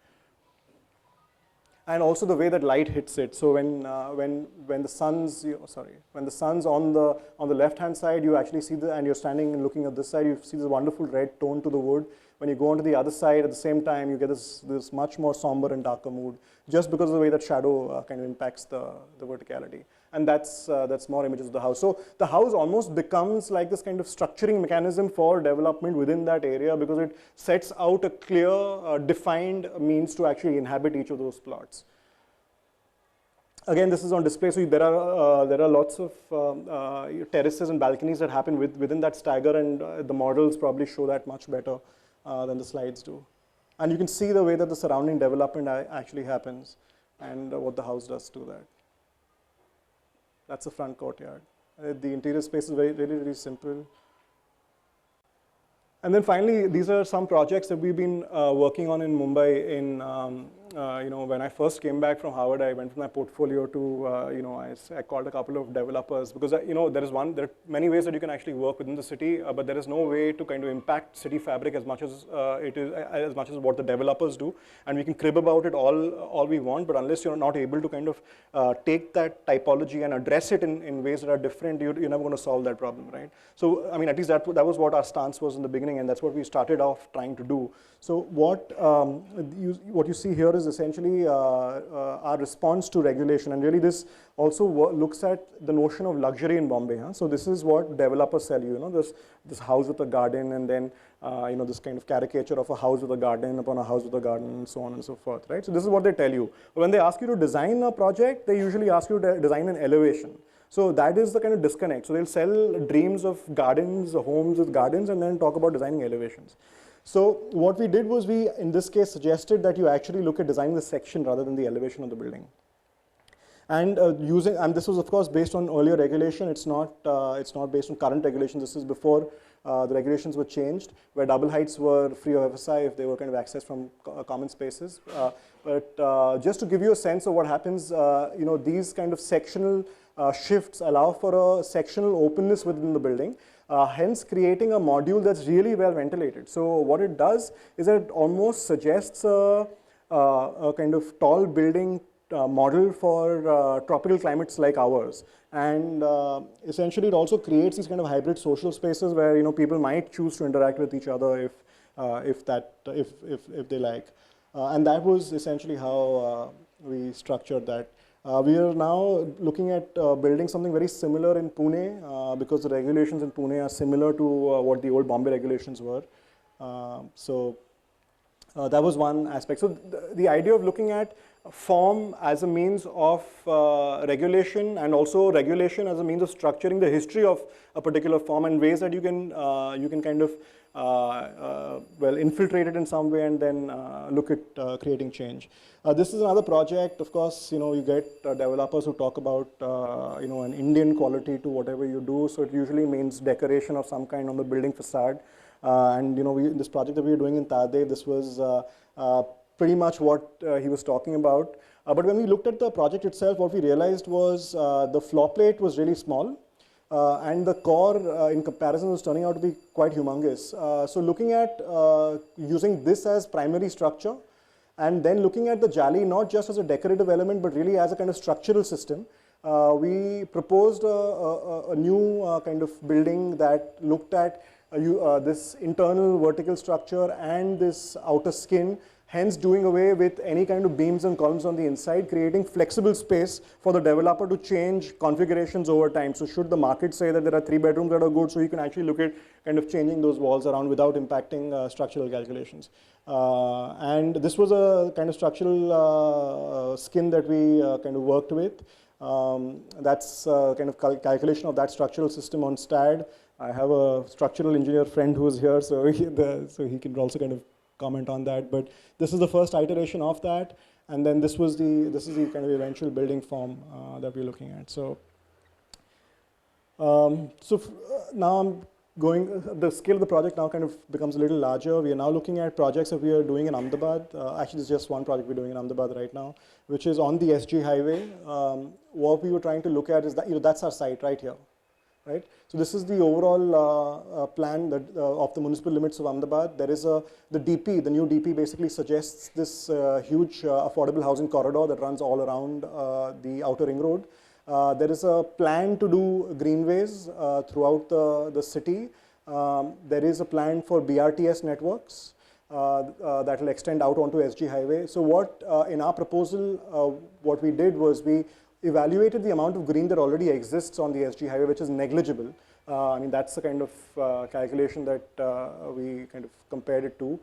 And also the way that light hits it. So when the sun's on the left hand side, you actually see and you're standing and looking at this side, you see this wonderful red tone to the wood. When you go onto the other side at the same time, you get this much more somber and darker mood, just because of the way that shadow kind of impacts the verticality. And that's more images of the house. So the house almost becomes like this kind of structuring mechanism for development within that area, because it sets out a clear, defined means to actually inhabit each of those plots. Again, this is on display. So there are lots of terraces and balconies that happen within that stagger, and the models probably show that much better than the slides do. And you can see the way that the surrounding development actually happens, and what the house does to that. That's the front courtyard. The interior space is really simple. And then finally, these are some projects that we've been working on in Mumbai. When I first came back from Harvard, I went with my portfolio to, I called a couple of developers, because, there are many ways that you can actually work within the city, but there is no way to kind of impact city fabric as much as what the developers do. And we can crib about it all we want, but unless you're not able to kind of take that typology and address it in ways that are different, you're never going to solve that problem, right? So, I mean, at least that was what our stance was in the beginning, and that's what we started off trying to do. So what you see here is essentially our response to regulation, and really this also looks at the notion of luxury in Bombay. Huh? So this is what developers sell you, this house with a garden, and then this kind of caricature of a house with a garden upon a house with a garden, and so on and so forth, right? So this is what they tell you. When they ask you to design a project, they usually ask you to design an elevation. So that is the kind of disconnect. So they'll sell dreams of gardens, homes with gardens, and then talk about designing elevations. So what we did was we, in this case, suggested that you actually look at designing the section rather than the elevation of the building. And and this was of course based on earlier regulation. It's not based on current regulation. This is before the regulations were changed, where double heights were free of FSI if they were kind of accessed from common spaces. But just to give you a sense of what happens, these kind of sectional shifts allow for a sectional openness within the building, hence creating a module that's really well ventilated. So what it does is that it almost suggests a kind of tall building model for tropical climates like ours. And essentially it also creates these kind of hybrid social spaces where people might choose to interact with each other if they like. And that was essentially how we structured that. We are now looking at building something very similar in Pune, because the regulations in Pune are similar to what the old Bombay regulations were. That was one aspect. So the idea of looking at form as a means of regulation, and also regulation as a means of structuring the history of a particular form, and ways that you can kind of infiltrate it in some way, and then look at creating change. This is another project. Of course, you get developers who talk about an Indian quality to whatever you do. So it usually means decoration of some kind on the building facade. And this project that we were doing in Tade, this was pretty much what he was talking about. But when we looked at the project itself, what we realized was the floor plate was really small. And the core, in comparison, was turning out to be quite humongous. So looking at using this as primary structure, and then looking at the jali not just as a decorative element, but really as a kind of structural system, we proposed a new kind of building that looked at this internal vertical structure and this outer skin hence doing away with any kind of beams and columns on the inside, creating flexible space for the developer to change configurations over time. So should the market say that there are 3 bedrooms that are good, so you can actually look at kind of changing those walls around without impacting structural calculations. And this was a kind of structural skin that we kind of worked with. That's kind of calculation of that structural system on STAD. I have a structural engineer friend who's here, so he can also kind of comment on that. But this is the first iteration of that, and then this is the kind of eventual building form that we're looking at. So, now I'm going. The scale of the project now kind of becomes a little larger. We are now looking at projects that we are doing in Ahmedabad. Actually, there's just one project we're doing in Ahmedabad right now, which is on the SG highway. What we were trying to look at is that that's our site right here. Right? So this is the overall plan that, of the municipal limits of Ahmedabad. There is the DP, the new DP basically suggests this huge affordable housing corridor that runs all around the outer ring road. There is a plan to do greenways throughout the city. There is a plan for BRTS networks that will extend out onto SG highway. So what, in our proposal, what we did was we evaluated the amount of green that already exists on the SG highway, which is negligible. I mean, that's the kind of calculation that we kind of compared it to.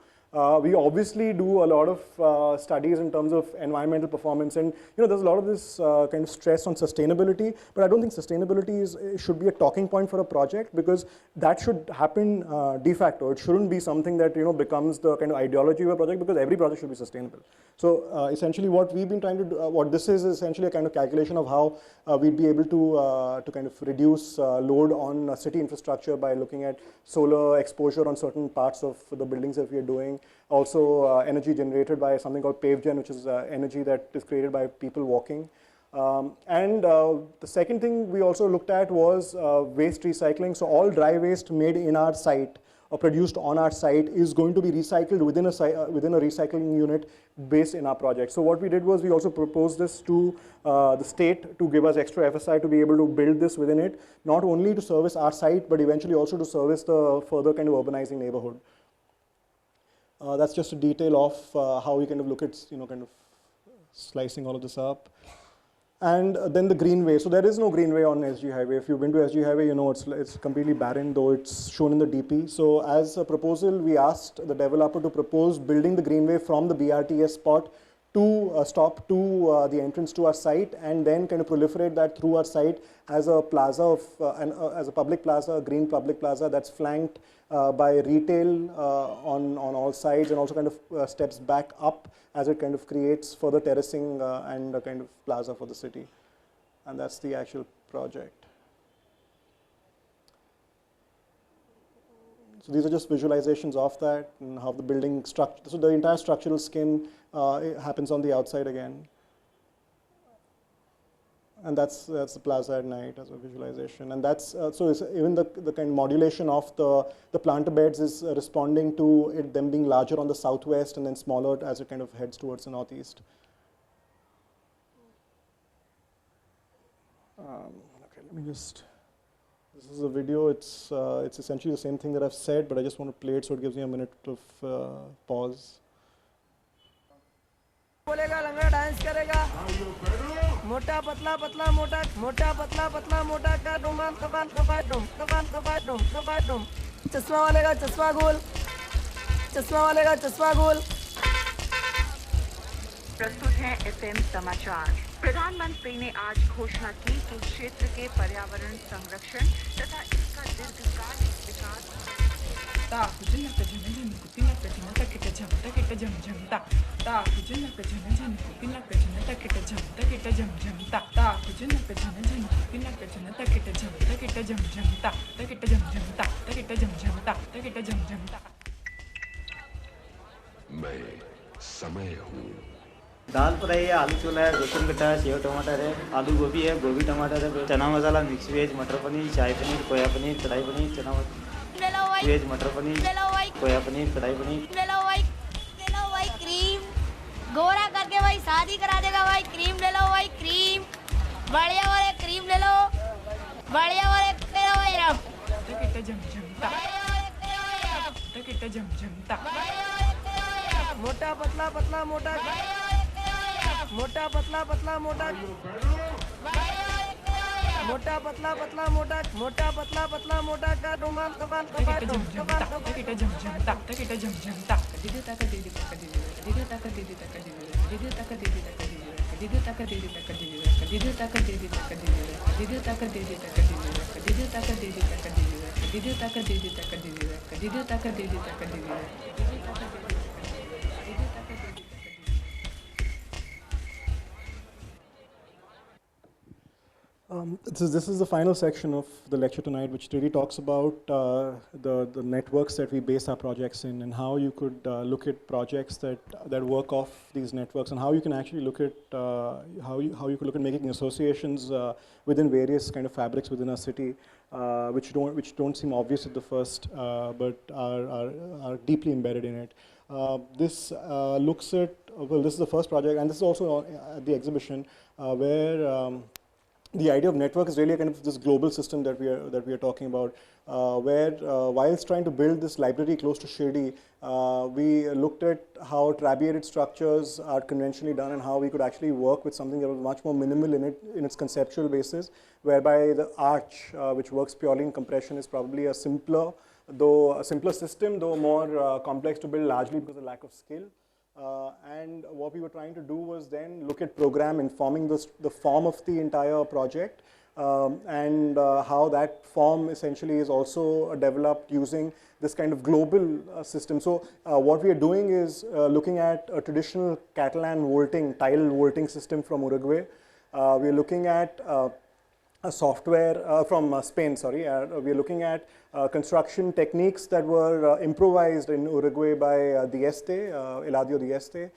We obviously do a lot of studies in terms of environmental performance, and there's a lot of this kind of stress on sustainability, but I don't think sustainability should be a talking point for a project, because that should happen de facto. It shouldn't be something that becomes the kind of ideology of a project, because every project should be sustainable. So essentially what we've been trying to do, what this is essentially a kind of calculation of how we'd be able to kind of reduce load on city infrastructure by looking at solar exposure on certain parts of the buildings that we are doing. Also energy generated by something called PaveGen, which is energy that is created by people walking. The second thing we also looked at was waste recycling. So all dry waste made in our site or produced on our site is going to be recycled within a recycling unit based in our project. So what we did was we also proposed this to the state to give us extra FSI to be able to build this within it, not only to service our site, but eventually also to service the further kind of urbanizing neighborhood. That's just a detail of how we kind of look at, kind of slicing all of this up. And then the greenway. So there is no greenway on SG highway. If you've been to SG highway, it's completely barren, though it's shown in the DP. So as a proposal, we asked the developer to propose building the greenway from the BRTS spot to stop to the entrance to our site, and then kind of proliferate that through our site as a plaza of, as a public plaza, a green public plaza that's flanked by retail on all sides, and also kind of steps back up as it kind of creates further terracing and a kind of plaza for the city. And that's the actual project. So these are just visualizations of that and how the building structure, so the entire structural skin it happens on the outside again. And that's the plaza at night as a visualization. And that's, so even the kind of modulation of the planter beds is responding to them being larger on the southwest and then smaller as it kind of heads towards the northeast. Okay, let me just, this is a video. It's essentially the same thing that I've said, but I just want to play it so it gives me a minute of pause. बोलेगा लंगड़ा dance करेगा मोटा पतला पतला मोटा मोटा पतला पतला मोटा का डुमा दुकान दुकान डुम दुकान दुकान डुम दुकान डुम चश्मा वाले का चश्मा गोल चश्मा वाले का चश्मा गोल प्रस्तुत है एफएम समाचार। प्रधानमंत्री ने आज घोषणा की कि क्षेत्र के पर्यावरण संरक्षण तथा इसका दीर्घकालिक विकास मैं समय हूँ। दाल फ्राई है, आलू छोला है, बेसन गट्टा है, सेव टमाटर है, आलू गोभी है, गोभी टमाटर है, चना मसाला, मिक्स वेज, मटर पनीर, शाही पनीर, खोया पनीर, कढ़ाई पनीर, चना वेज, मटर पनीर, खोया पनीर, कढ़ाई पनीर। ले लो भाई क्रीम, गोरा करके भाई शादी करा देगा भाई। क्रीम ले लो भाई, क्रीम बढ़िया वाले क्रीम ले लो, बढ़िया वाले ले लो भाई रब। मोटा पतला पतला मोटा मोटा पतला पतला मोटा मोटा पतला पतला मोटा मोटा पतला पतला मोटा का डोंगा दुकान दुकान दुकान This is the final section of the lecture tonight, which really talks about the networks that we base our projects in, and how you could look at projects that work off these networks, and how you can actually look at how you could look at making associations within various kind of fabrics within a city, which don't seem obvious at the first, but are deeply embedded in it. This looks at, well, this is the first project, and this is also at the exhibition where. The idea of network is really a kind of this global system that we are talking about, where whilst trying to build this library close to Shirdi, we looked at how trabeated structures are conventionally done and how we could actually work with something that was much more minimal in its conceptual basis, whereby the arch, which works purely in compression, is probably a simpler system, though more complex to build, largely because of lack of skill. And what we were trying to do was then look at program informing the form of the entire project, and how that form essentially is also developed using this kind of global system. So what we are doing is looking at a traditional Catalan tile vaulting system from Uruguay. We are looking at a software from Spain, sorry. We are looking at construction techniques that were improvised in Uruguay by Eladio Dieste.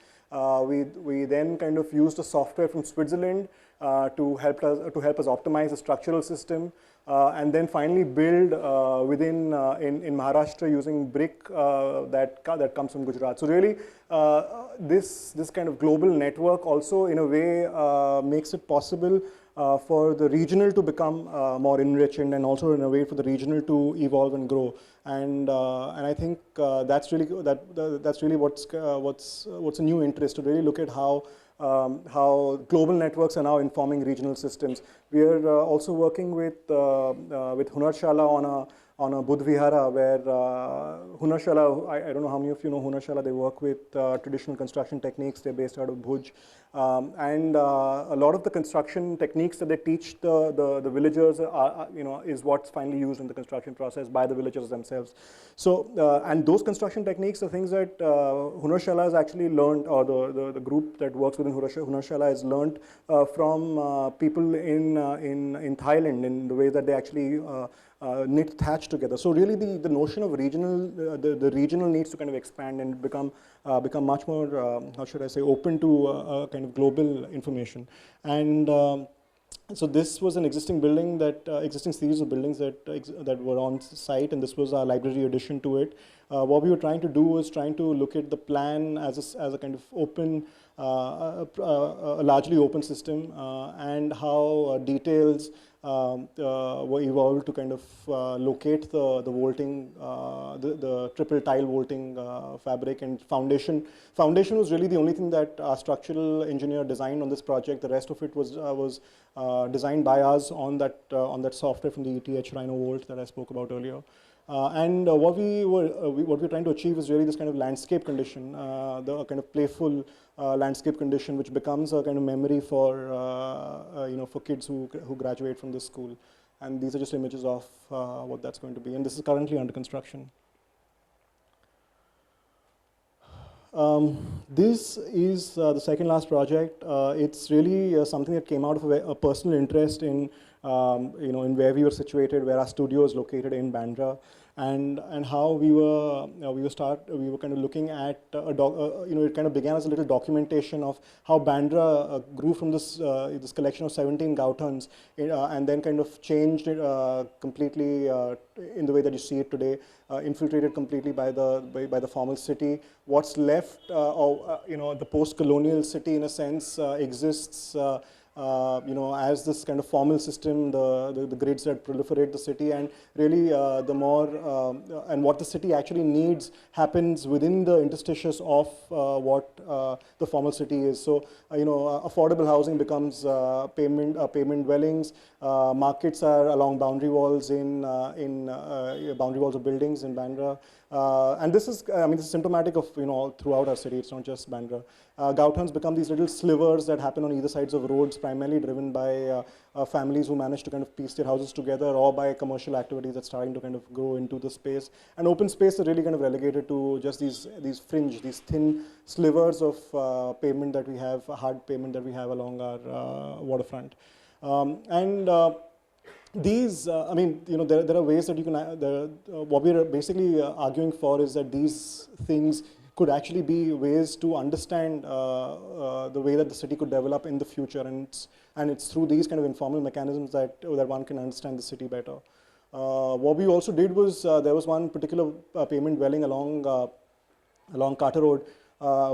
We then kind of used a software from Switzerland to help us optimize the structural system, and then finally build in Maharashtra using brick that comes from Gujarat. So really, this kind of global network also in a way makes it possible for the regional to become more enriched, and also in a way for the regional to evolve and grow. And I think that's really what's a new interest, to really look at how global networks are now informing regional systems. We are also working with Hunarshala on a Buddh Vihara, where Hunarshala, I don't know how many of you know Hunarshala. They work with traditional construction techniques. They're based out of Bhuj, and a lot of the construction techniques that they teach the villagers is what's finally used in the construction process by the villagers themselves. So and those construction techniques are things that Hunarshala has actually learned, or the group that works within Hunarshala has learned from people in Thailand, in the way that they actually knit thatch together. So really the notion of regional, the regional needs to kind of expand and become much more, how should I say, open to kind of global information. And so this was an existing building, existing series of buildings that were on site, and this was our library addition to it. What we were trying to do was trying to look at the plan as a kind of open, a largely open system, and how details were evolved to kind of locate the vaulting, the triple tile vaulting fabric, and foundation. Foundation was really the only thing that our structural engineer designed on this project. The rest of it was designed by us on that software from the ETH Rhino Vault that I spoke about earlier. And what we were trying to achieve is really this kind of landscape condition, the kind of playful landscape condition, which becomes a kind of memory for for kids who graduate from this school. And these are just images of what that's going to be. And this is currently under construction. This is the second last project. It's really something that came out of a personal interest in in where we were situated, where our studio is located in Bandra, and how we were kind of looking at it kind of began as a little documentation of how Bandra grew from this collection of 17 Gauthans, and then kind of changed it completely in the way that you see it today, infiltrated completely by the formal city. What's left, the post-colonial city in a sense exists as this kind of formal system, the grids that proliferate the city, and really the more, and what the city actually needs happens within the interstitials of what the formal city is. So, affordable housing becomes payment dwellings, markets are along boundary walls boundary walls of buildings in Bandra. And this is, this is symptomatic of, throughout our city, it's not just Bandra. Gauthans become these little slivers that happen on either sides of roads, primarily driven by families who manage to kind of piece their houses together, or by commercial activities that's starting to kind of grow into the space. And open space is really kind of relegated to just these fringe, these thin slivers of pavement that we have, hard pavement that we have along our waterfront. These, there are ways that you can, what we are basically arguing for is that these things could actually be ways to understand the way that the city could develop in the future, and it's through these kind of informal mechanisms that one can understand the city better. What we also did was, there was one particular payment dwelling along Carter Road,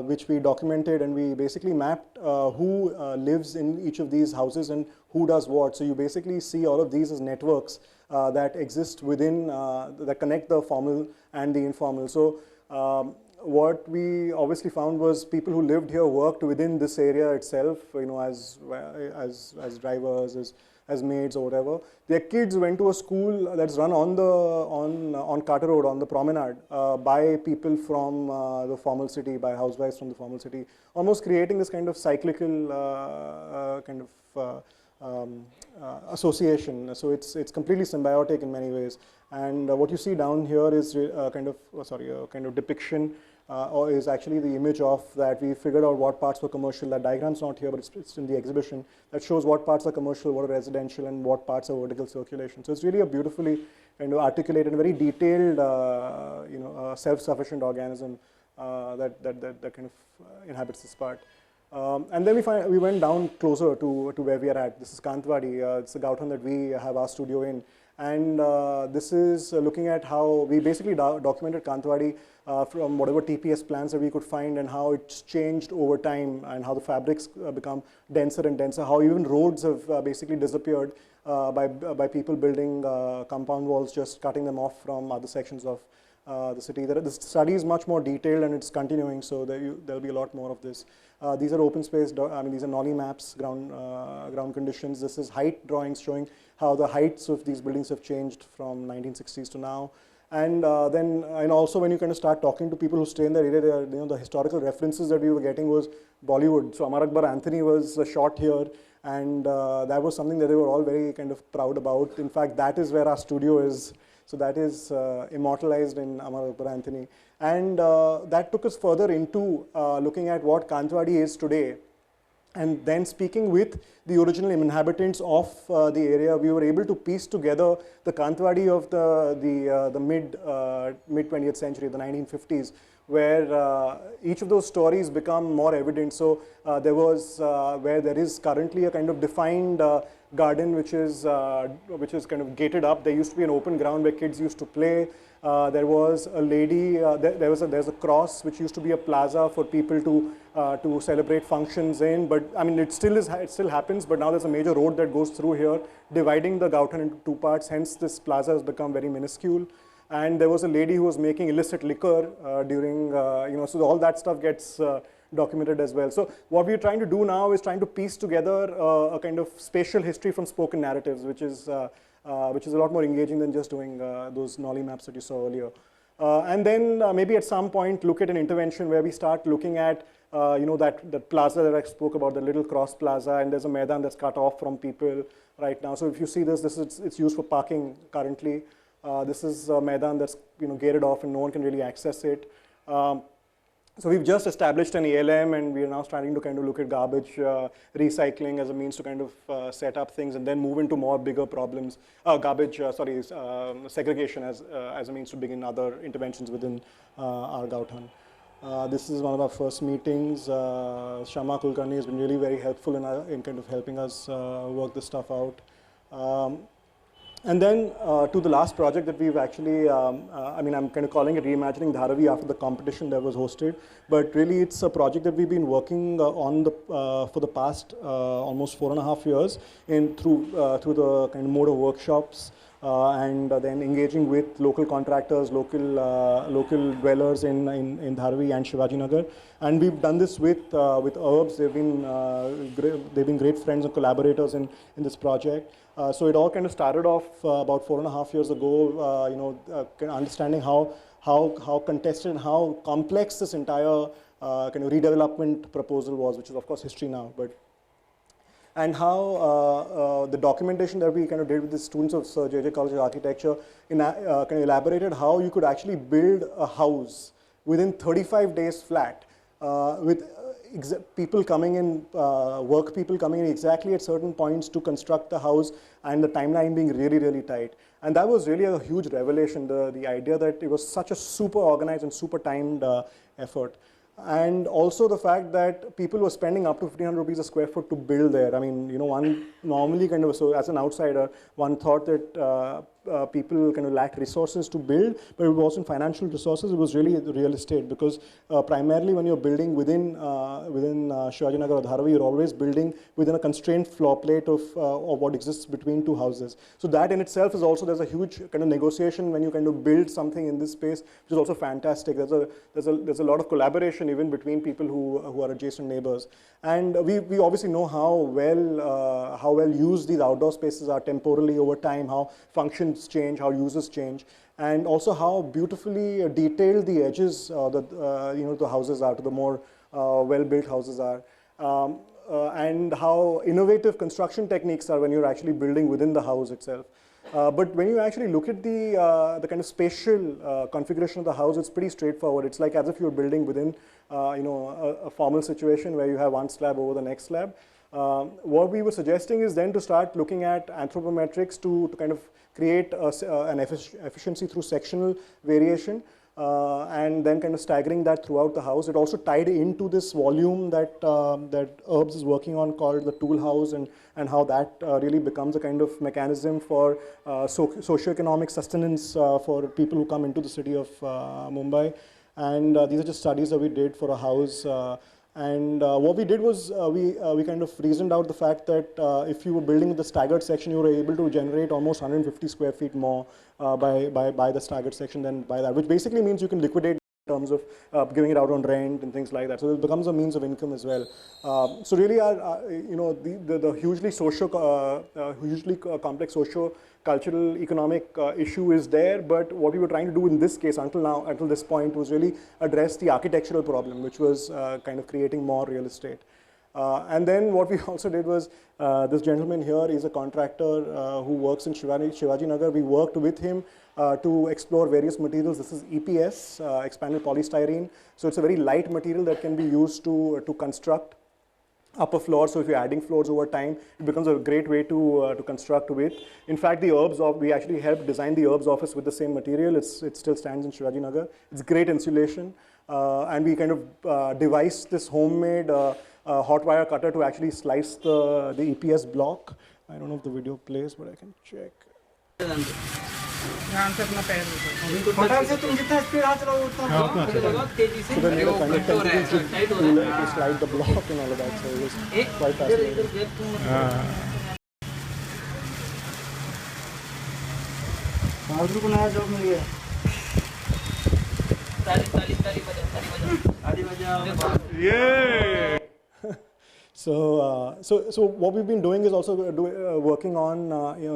which we documented, and we basically mapped who lives in each of these houses and who does what. So you basically see all of these as networks that exist within, that connect the formal and the informal. So what we obviously found was people who lived here worked within this area itself, as drivers, as maids or whatever. Their kids went to a school that's run on Carter Road, on the promenade, by people from the formal city, by housewives from the formal city, almost creating this kind of cyclical association. So it's completely symbiotic in many ways. And what you see down here is a kind of depiction, or is actually the image of that. We figured out what parts were commercial. That diagram's not here, but it's in the exhibition, that shows what parts are commercial, what are residential, and what parts are vertical circulation. So it's really a beautifully kind of articulated and very detailed, self-sufficient organism that kind of inhabits this part. And then we went down closer to where we are at. This is Kantwadi. It's the Gauthan that we have our studio in. And this is looking at how we basically documented Kantwadi from whatever TPS plans that we could find, and how it's changed over time, and how the fabrics become denser and denser, how even roads have basically disappeared by people building compound walls, just cutting them off from other sections of the city. The study is much more detailed, and it's continuing, so there'll be a lot more of this. These are open space, these are Nolly maps, ground conditions. This is height drawings showing how the heights of these buildings have changed from 1960s to now. And also when you kind of start talking to people who stay in that area, the historical references that we were getting was Bollywood. So Amar Akbar Anthony was shot here, and that was something that they were all very kind of proud about. In fact, that is where our studio is. So that is immortalized in Amar Akbar Anthony. And that took us further into looking at what Kantwadi is today. And then speaking with the original inhabitants of the area, we were able to piece together the Kantwadi of the mid 20th century, the 1950s, where each of those stories become more evident. So there was where there is currently a kind of defined garden which is kind of gated up. There used to be an open ground where kids used to play. There was a lady. There's a cross which used to be a plaza for people to celebrate functions in. But I mean, it still happens. But now there's a major road that goes through here, dividing the Gauthan into two parts. Hence, this plaza has become very minuscule. And there was a lady who was making illicit liquor during, so all that stuff gets documented as well. So what we're trying to do now is trying to piece together a kind of spatial history from spoken narratives, which is a lot more engaging than just doing those Nolly maps that you saw earlier. And then maybe at some point look at an intervention where we start looking at that plaza that I spoke about, the little cross plaza, and there's a Maidan that's cut off from people right now. So if you see it's used for parking currently. This is a Maidan that's gated off and no one can really access it. So we've just established an ALM, and we are now starting to kind of look at garbage recycling as a means to kind of set up things, and then move into more bigger problems. Segregation as a means to begin other interventions within our Gauthan. This is one of our first meetings. Shama Kulkarni has been really very helpful in kind of helping us work this stuff out. And then to the last project that we've actually, I mean, I'm kind of calling it Reimagining Dharavi after the competition that was hosted, but really it's a project that we've been working on for the past almost 4.5 years through the kind of mode of workshops and then engaging with local contractors, local dwellers in Dharavi and Shivajinagar. And we've done this with Urbs. They've been great friends and collaborators in this project. So it all kind of started off about 4.5 years ago, you know, understanding how contested and how complex this entire kind of redevelopment proposal was, which is of course history now, and how the documentation that we kind of did with the students of J.J. College of Architecture kind of elaborated how you could actually build a house within 35 days flat with people coming in, work people coming in exactly at certain points to construct the house, and the timeline being really, really tight. And that was really a huge revelation, the idea that it was such a super organized and super timed effort. And also the fact that people were spending up to 1,500 rupees a square foot to build there. I mean, you know, one normally kind of, so as an outsider, one thought that people kind of lacked resources to build, but it wasn't financial resources, it was really real estate, because primarily when you're building within Shivajinagar or Dharavi, you're always building within a constrained floor plate of what exists between two houses. So that in itself is also, there's a huge kind of negotiation when you kind of build something in this space, which is also fantastic. There's a lot of collaboration even between people who are adjacent neighbors. And we obviously know how well used these outdoor spaces are temporally over time, how functions change, how users change, and also how beautifully detailed the edges the houses are, to the more well-built houses are, and how innovative construction techniques are when you're actually building within the house itself. But when you actually look at the kind of spatial configuration of the house, it's pretty straightforward. It's like as if you're building within a formal situation where you have one slab over the next slab. What we were suggesting is then to start looking at anthropometrics to kind of create an efficiency through sectional variation, and then kind of staggering that throughout the house. It also tied into this volume that Urbs is working on called the tool house, and how that really becomes a kind of mechanism for socioeconomic sustenance for people who come into the city of Mumbai. And these are just studies that we did for a house. And what we did was we kind of reasoned out the fact that if you were building the staggered section, you were able to generate almost 150 square feet more by the staggered section than by that, which basically means you can liquidate in terms of giving it out on rent and things like that. So it becomes a means of income as well. So really, the hugely hugely complex socio-cultural economic issue is there, but what we were trying to do in this case until this point was really address the architectural problem, which was kind of creating more real estate. And then what we also did was, this gentleman here is a contractor who works in Shivajinagar. We worked with him to explore various materials. This is EPS, expanded polystyrene. So it's a very light material that can be used to construct upper floors. So if you're adding floors over time, it becomes a great way to construct with. In fact, we actually helped design the Urbs office with the same material. It still stands in Shivajinagar. It's great insulation. And we kind of devised this homemade hot wire cutter to actually slice the EPS block. I don't know if the video plays, but I can check. So then to slide the block and all of that, so it was quite fascinating. Yeah. So what we've been doing is also working on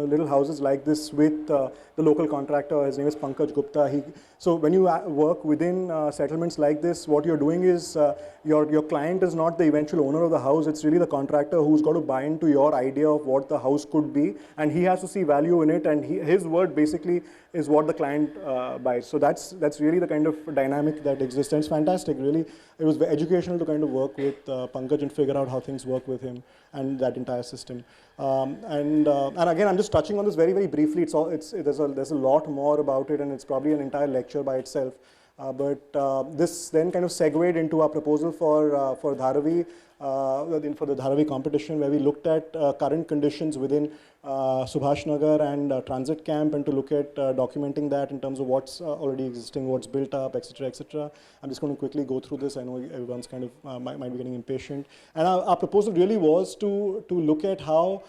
little houses like this with the local contractor. His name is Pankaj Gupta. So when you work within settlements like this, what you're doing is your client is not the eventual owner of the house. It's really the contractor who's got to buy into your idea of what the house could be, and he has to see value in it, and his word basically is what the client buys. So that's really the kind of dynamic that exists, and it's fantastic. Really, it was educational to kind of work with Pankaj and figure out how things work with him and that entire system. And again, I'm just touching on this very, very briefly. There's a lot more about it, and it's probably an entire lecture by itself. But this then kind of segued into our proposal for Dharavi, for the Dharavi competition, where we looked at current conditions within Subhash Nagar and Transit Camp, and to look at documenting that in terms of what's already existing, what's built up, etc., etc. I'm just going to quickly go through this. I know everyone's kind of might be getting impatient. And our proposal really was to look at how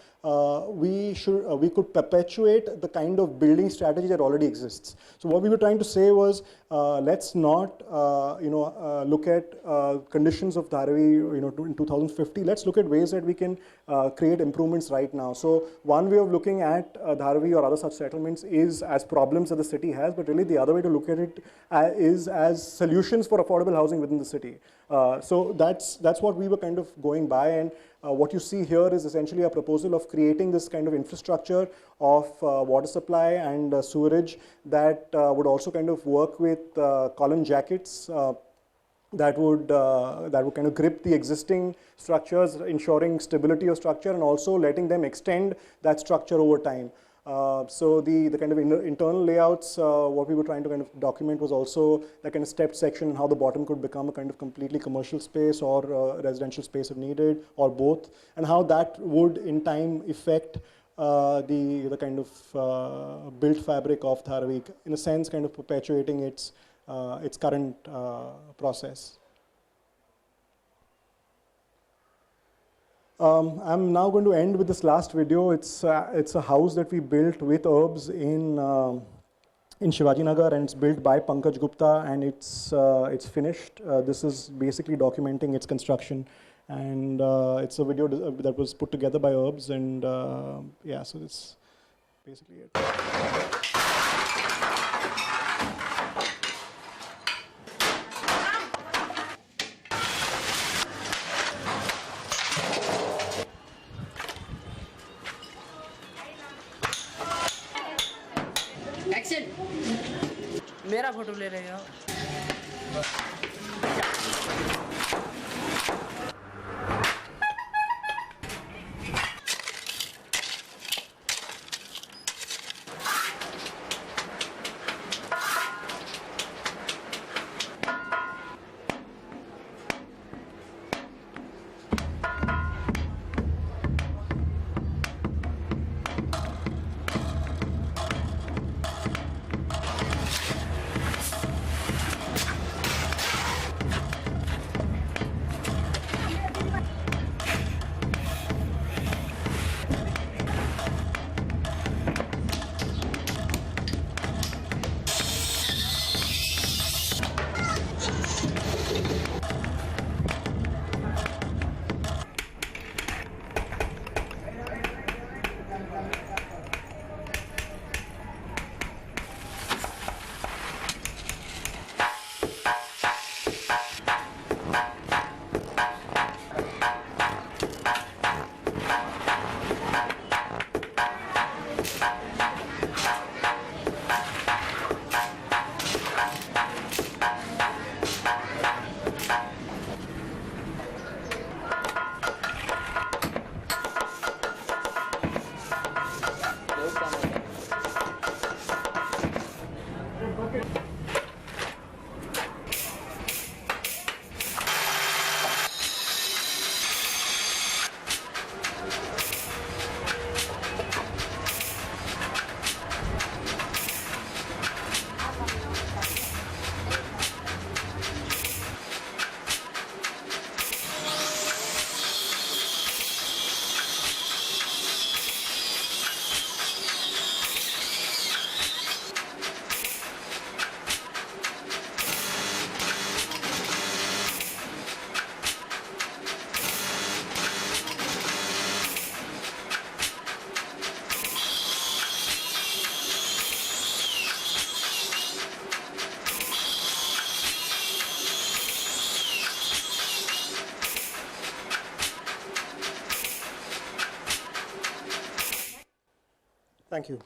we could perpetuate the kind of building strategy that already exists. So what we were trying to say was, let's not look at conditions of Dharavi in 2050. Let's look at ways that we can create improvements right now. So one way of looking at Dharavi or other such settlements is as problems that the city has, but really the other way to look at it is as solutions for affordable housing within the city. So that's what we were kind of going by, and what you see here is essentially a proposal of creating this kind of infrastructure of water supply and sewerage that would also kind of work with column jackets that would kind of grip the existing structures, ensuring stability of structure and also letting them extend that structure over time. So the kind of internal layouts, what we were trying to kind of document was also that kind of stepped section, how the bottom could become a kind of completely commercial space or residential space if needed, or both, and how that would in time affect the kind of built fabric of Dharavi, in a sense kind of perpetuating its current process. I'm now going to end with this last video. It's a house that we built with herbs in Shivaji Nagar, and it's built by Pankaj Gupta, and it's finished. This is basically documenting its construction, and it's a video that was put together by herbs, and yeah, so that's basically it. मेरा photo ले रहे हो Thank you.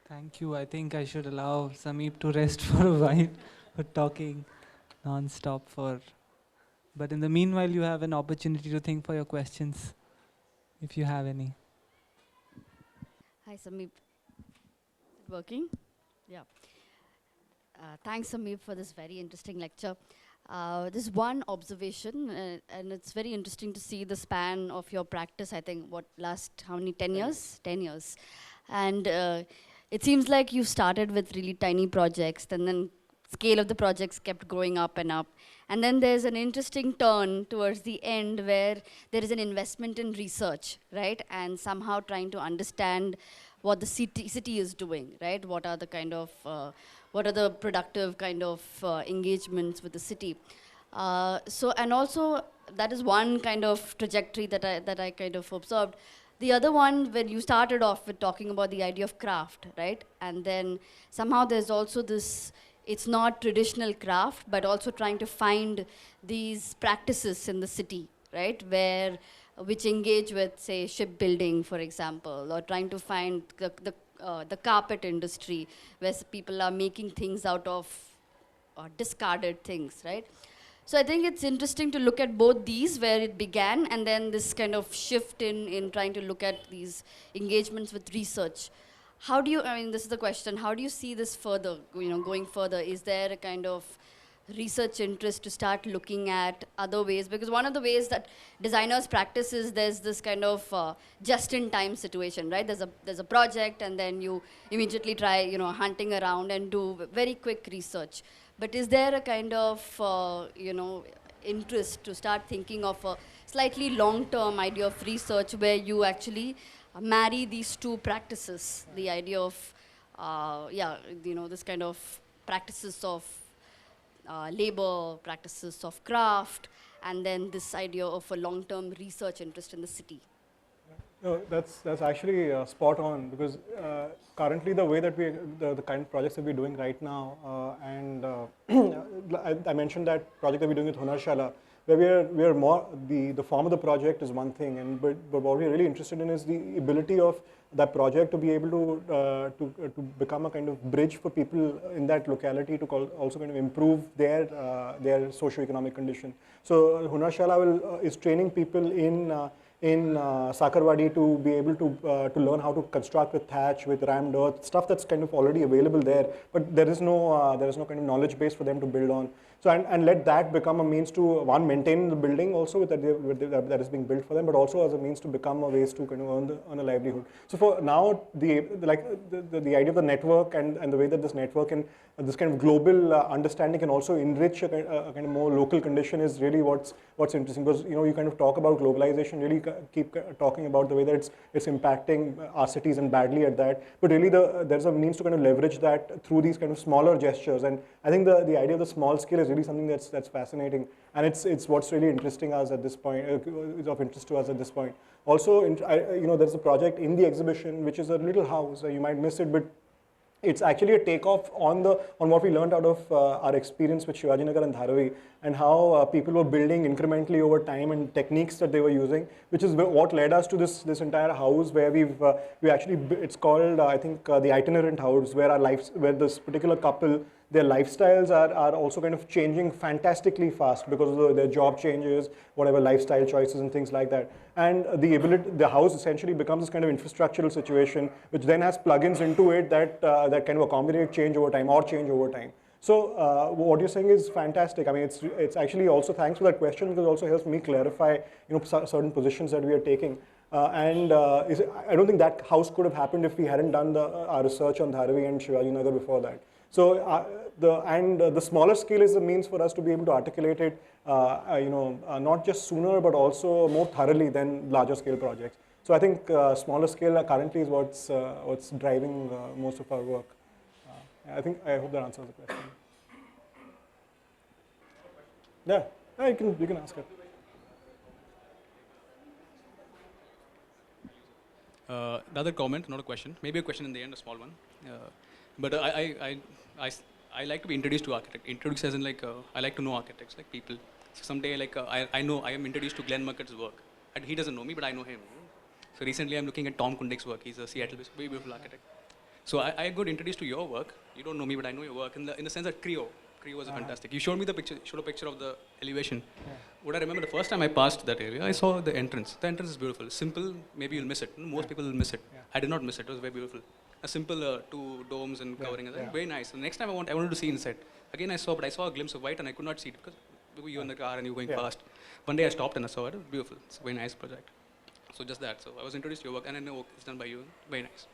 Thank you. I think I should allow Sameep to rest for a while for talking non-stop but in the meanwhile you have an opportunity to think for your questions if you have any. Hi Sameep. Is it working? Yeah. Thanks, Sameep, for this very interesting lecture. This one observation, and it's very interesting to see the span of your practice. I think, what, last, how many, 10 years? 10 years. And it seems like you started with really tiny projects, and then scale of the projects kept growing up and up. And then there's an interesting turn towards the end where there is an investment in research, right? And somehow trying to understand what the city is doing, right? What are the kind of, what are the productive kind of engagements with the city? And also that is one kind of trajectory that I kind of observed. The other one, when you started off with talking about the idea of craft, right? And then somehow there's also this, it's not traditional craft, but also trying to find these practices in the city, right? Which engage with, say, shipbuilding, for example, or trying to find the carpet industry, where people are making things out of discarded things, right? So I think it's interesting to look at both these, where it began, and then this kind of shift in trying to look at these engagements with research. How do you, I mean, this is the question, how do you see this further, going further? Is there a kind of research interest to start looking at other ways? Because one of the ways that designers practice is there's this kind of just-in-time situation, right? There's a project, and then you immediately try, hunting around and do very quick research. But is there a kind of, interest to start thinking of a slightly long-term idea of research where you actually marry these two practices, the idea of, this kind of practices of labor, practices of craft, and then this idea of a long-term research interest in the city? No, that's actually spot on, because currently the way that the kind of projects that we're doing right now, and I mentioned that project that we're doing with Hunarshala, where we are more, the form of the project is one thing, but what we're really interested in is the ability of that project to be able to become a kind of bridge for people in that locality to also kind of improve their socio-economic condition. So Hunarshala is training people in Sakarwadi to be able to learn how to construct with thatch, with rammed earth, stuff that's kind of already available there, but there is no kind of knowledge base for them to build on. So and let that become a means to, one, maintain the building also that is being built for them, but also as a means to become a ways to kind of earn a livelihood. So for now, the idea of the network and the way that this network and this kind of global understanding can also enrich a kind of more local condition is really what's interesting, because you kind of talk about globalization, really keep talking about the way that it's impacting our cities and badly at that, but really there's a means to kind of leverage that through these kind of smaller gestures. And I think the idea of the small scale is really something that's fascinating, and it's what's really interesting us at this point, is of interest to us at this point. Also, there's a project in the exhibition which is a little house. You might miss it, but it's actually a takeoff on what we learned out of our experience with Shivajinagar and Dharavi, and how people were building incrementally over time and techniques that they were using, which is what led us to this entire house where we actually, it's called I think the itinerant house, where this particular couple, their lifestyles are also kind of changing fantastically fast because of their job changes, whatever lifestyle choices and things like that. And the house essentially becomes this kind of infrastructural situation, which then has plugins into it that kind of accommodate change over time. So what you're saying is fantastic. I mean, it's actually also, thanks for that question, because it also helps me clarify certain positions that we are taking. I don't think that house could have happened if we hadn't done our research on Dharavi and Shivajinagar before that. So the smaller scale is the means for us to be able to articulate it, not just sooner, but also more thoroughly than larger scale projects. So I think smaller scale currently is what's driving most of our work. I hope that answers the question. Yeah, you can ask it. Another comment, not a question. Maybe a question in the end, a small one. But I like to be introduced to architects. Introduced as in I like to know architects, like people. So someday I am introduced to Glenn Murcutt's work. And he doesn't know me, but I know him. So recently I'm looking at Tom Kundek's work. He's a Seattle-based, very beautiful architect. So I got introduced to your work. You don't know me, but I know your work in the sense that Creo was fantastic. You showed me showed a picture of the elevation. Yeah. What I remember, the first time I passed that area, I saw the entrance. The entrance is beautiful. Simple, maybe you'll miss it. Most people will miss it. Yeah. I did not miss it. It was very beautiful. a simple 2 domes and covering. Very nice. The next time I wanted to see inside. Again, I saw a glimpse of white and I could not see it because you were in the car and you were going fast. One day I stopped and I saw it. It was beautiful. It's a very nice project. So just that. So I was introduced to your work and I know it's done by you. Very nice.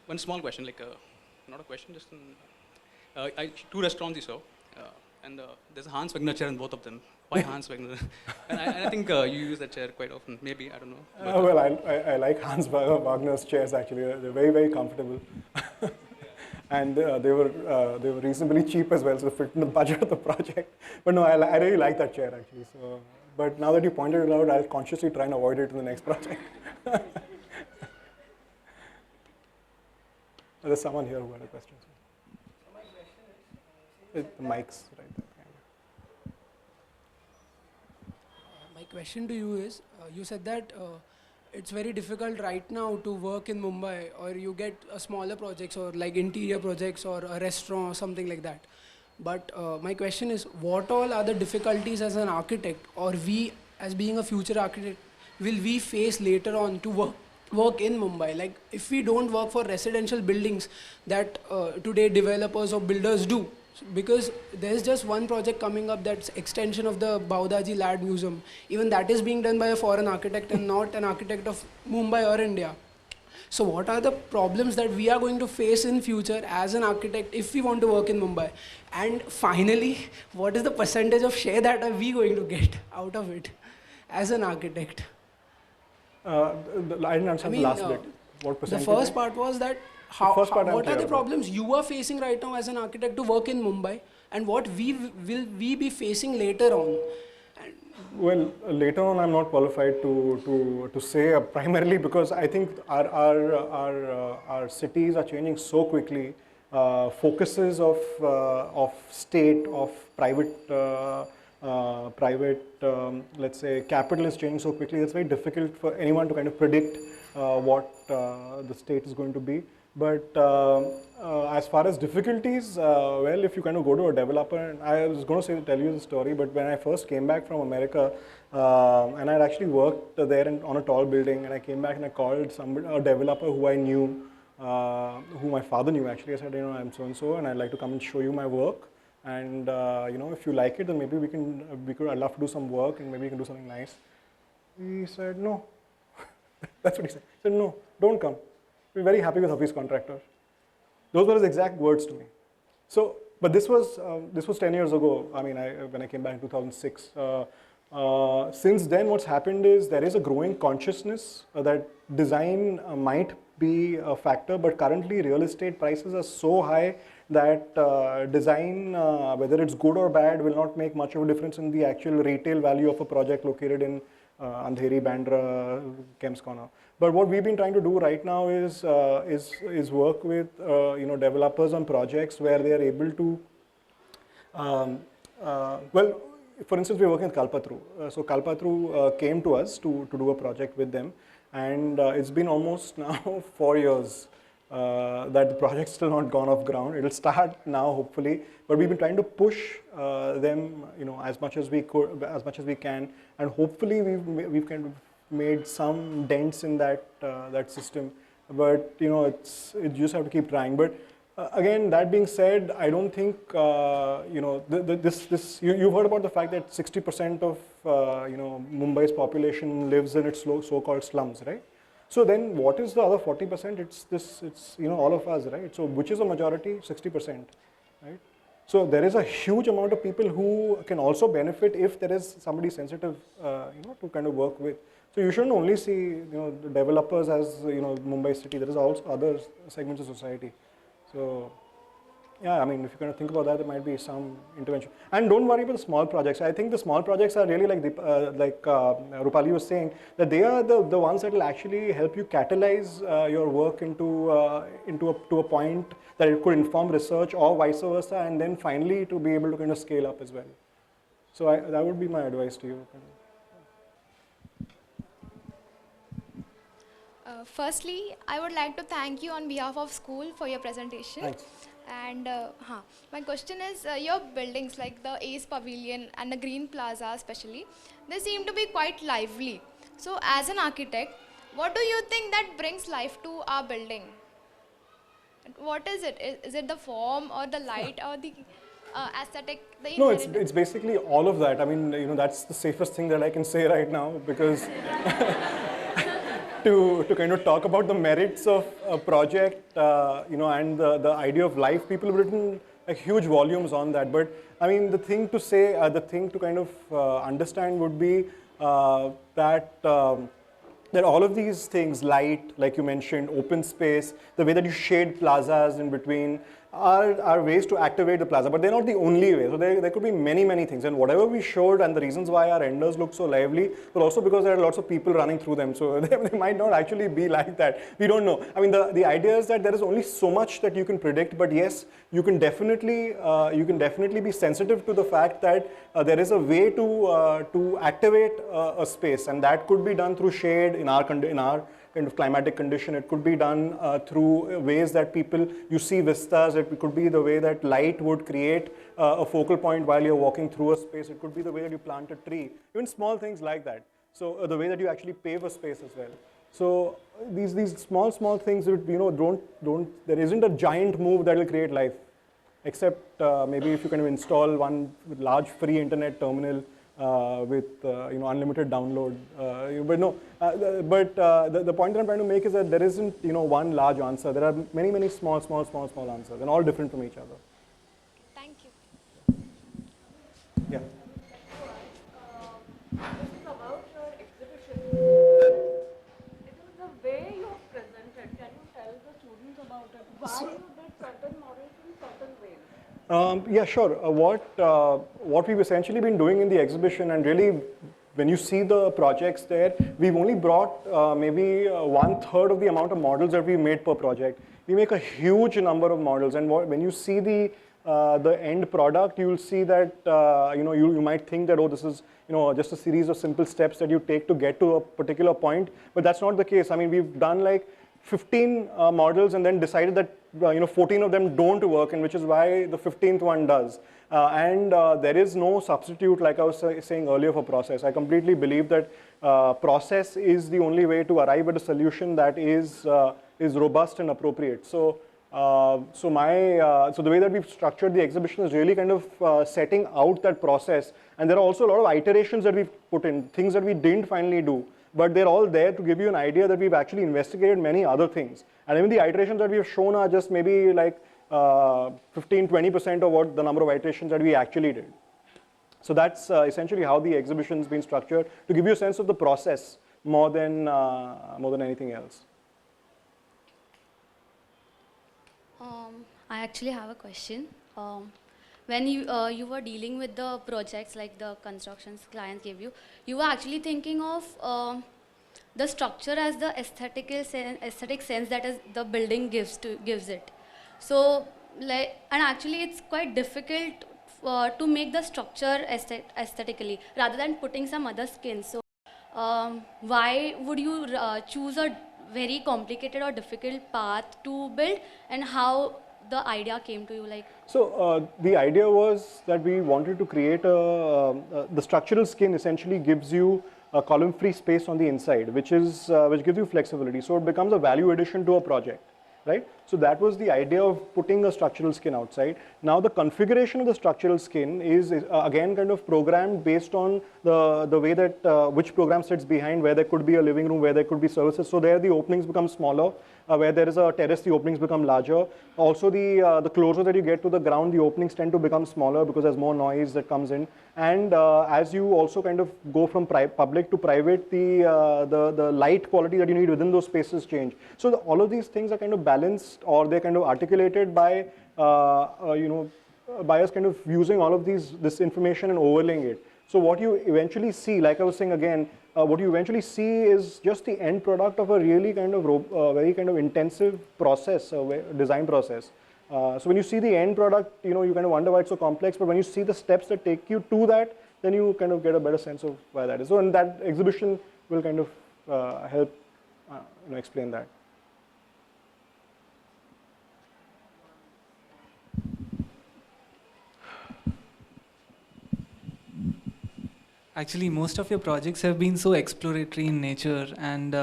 One small question, like not a question, just two restaurants you saw, and there's a Hans Wegner chair in both of them. Why Hans Wegner? and I think you use that chair quite often. Maybe, I don't know. Well, I like Hans Wagner's chairs actually. They're very, very comfortable. And they were reasonably cheap as well, so fit in the budget of the project. But no, I really like that chair actually. So, but now that you pointed it out, I'll consciously try and avoid it in the next project. There's someone here who had a question. So my question is, The mic's right there. my question to you is, you said that it's very difficult right now to work in Mumbai, or you get smaller projects or like interior projects or a restaurant or something like that. But my question is, what all are the difficulties as an architect, or we as being a future architect, will we face later on to work in Mumbai? Like if we don't work for residential buildings that today developers or builders do, because there's just one project coming up, that's extension of the Baudaji Lad Museum. Even that is being done by a foreign architect and not an architect of Mumbai or India. So what are the problems that we are going to face in future as an architect if we want to work in Mumbai? And finally, what is the percentage of share that are we going to get out of it as an architect? I didn't understand the last bit. What percentage? The first part was that what are the problems you are facing right now as an architect to work in Mumbai, and what will we be facing later on? Well, later on, I'm not qualified to say primarily because I think our cities are changing so quickly. Focuses of state, of private, let's say, capital is changing so quickly. It's very difficult for anyone to kind of predict what the state is going to be. But as far as difficulties, well, if you kind of go to a developer, and I was going to tell you the story, but when I first came back from America, and I'd actually worked there on a tall building, and I came back and I called a developer who I knew, who my father knew actually. I said, I'm so-and-so, and I'd like to come and show you my work. And if you like it, then maybe I'd love to do some work, and maybe we can do something nice. He said, no. That's what he said. He said, no, don't come. We're very happy with Hafiz Contractor. Those were his exact words to me. So, but this was 10 years ago. I mean, when I came back in 2006. Since then, what's happened is there is a growing consciousness that design might be a factor, but currently real estate prices are so high that design, whether it's good or bad, will not make much of a difference in the actual retail value of a project located in Andheri, Bandra, Kemps Corner. But what we've been trying to do right now is work with developers on projects where they are able to, well, for instance, we're working with Kalpatru. So Kalpatru came to us to do a project with them, and it's been almost now 4 years that the project's still not gone off ground. It'll start now, hopefully, but we've been trying to push them, as much as we could, as much as we can, and hopefully we've kind of made some dents in that system. But you just have to keep trying. But again, that being said, I don't think you've heard about the fact that 60% of Mumbai's population lives in its so-called slums, right? So then, what is the other 40%? It's all of us, right? So which is a majority? 60%, right? So there is a huge amount of people who can also benefit if there is somebody sensitive, to kind of work with. So you shouldn't only see, the developers as, Mumbai city. There is also other segments of society. So, yeah, I mean, if you kind of think about that, there might be some intervention. And don't worry about the small projects. I think the small projects are really like Rupali was saying, that they are the ones that will actually help you catalyze your work to a point that it could inform research or vice versa, and then finally to be able to kind of scale up as well. So that would be my advice to you. Firstly, I would like to thank you on behalf of school for your presentation. Thanks. And my question is, your buildings like the Ace Pavilion and the Green Plaza especially, they seem to be quite lively. So as an architect, what do you think that brings life to our building? what is it? Is it the form or the light or the aesthetic? The No, it's inherent- basically all of that. I mean, that's the safest thing that I can say right now, because to kind of talk about the merits of a project, and the idea of life, people have written like huge volumes on that. But I mean, the thing to say, the thing to kind of understand would be that all of these things, light, like you mentioned, open space, the way that you shade plazas in between, are ways to activate the plaza, but they're not the only way. So there could be many, many things. And whatever we showed, and the reasons why our renders look so lively, but also because there are lots of people running through them. So they might not actually be like that. We don't know. I mean, the idea is that there is only so much that you can predict, but yes, you can definitely be sensitive to the fact that there is a way to activate a space, and that could be done through shade in our kind of climatic condition. It could be done through ways that you see vistas. It could be the way that light would create a focal point while you're walking through a space. It could be the way that you plant a tree, even small things like that. So the way that you actually pave a space as well. So these small things, there isn't a giant move that will create life, except maybe if you kind of install one with large free internet terminal with unlimited download. But no, the point that I'm trying to make is that there isn't one large answer. There are many small answers, and all different from each other. Thank you. Yeah. This is about your exhibition. It is the way you have presented. Can you tell the students about it? Why you did certain models in certain ways? Yeah, sure. What we've essentially been doing in the exhibition, and really when you see the projects there, we've only brought maybe 1/3 of the amount of models that we made per project. We make a huge number of models, and when you see the end product, you'll see that you might think that, oh, this is just a series of simple steps that you take to get to a particular point, but that's not the case. I mean, we've done like 15 models and then decided that 14 of them don't work, and which is why the 15th one does. And there is no substitute, like I was saying earlier, for process. I completely believe that process is the only way to arrive at a solution that is robust and appropriate. So the way that we've structured the exhibition is really kind of setting out that process. And there are also a lot of iterations that we've put in, things that we didn't finally do. But they're all there to give you an idea that we've actually investigated many other things. And even the iterations that we have shown are just maybe like 15-20% of what the number of iterations that we actually did. So that's essentially how the exhibition's been structured, to give you a sense of the process more than anything else. I actually have a question. When you were dealing with the projects, like the constructions clients gave you, you were actually thinking of the structure as the aesthetic sense that is the building gives it. So, and actually it's quite difficult to make the structure aesthetically rather than putting some other skin. So, why would you choose a very complicated or difficult path to build, and how the idea came to you? So the idea was that we wanted to create the structural skin essentially gives you a column-free space on the inside, which gives you flexibility. So it becomes a value addition to a project, right? So that was the idea of putting a structural skin outside. Now the configuration of the structural skin is again kind of programmed based on the way that which program sits behind, where there could be a living room, where there could be services. So there the openings become smaller. Where there is a terrace, the openings become larger. Also, the closer that you get to the ground, the openings tend to become smaller because there's more noise that comes in. And as you also kind of go from public to private, the light quality that you need within those spaces change. So all of these things are kind of balanced, or they're kind of articulated by by us kind of using all of this information and overlaying it. So what you eventually see, like I was saying again, what you eventually see is just the end product of a really kind of very kind of intensive process, design process. So when you see the end product, you kind of wonder why it's so complex, but when you see the steps that take you to that, then you kind of get a better sense of why that is. So, and that exhibition will kind of help explain that. Actually, most of your projects have been so exploratory in nature, and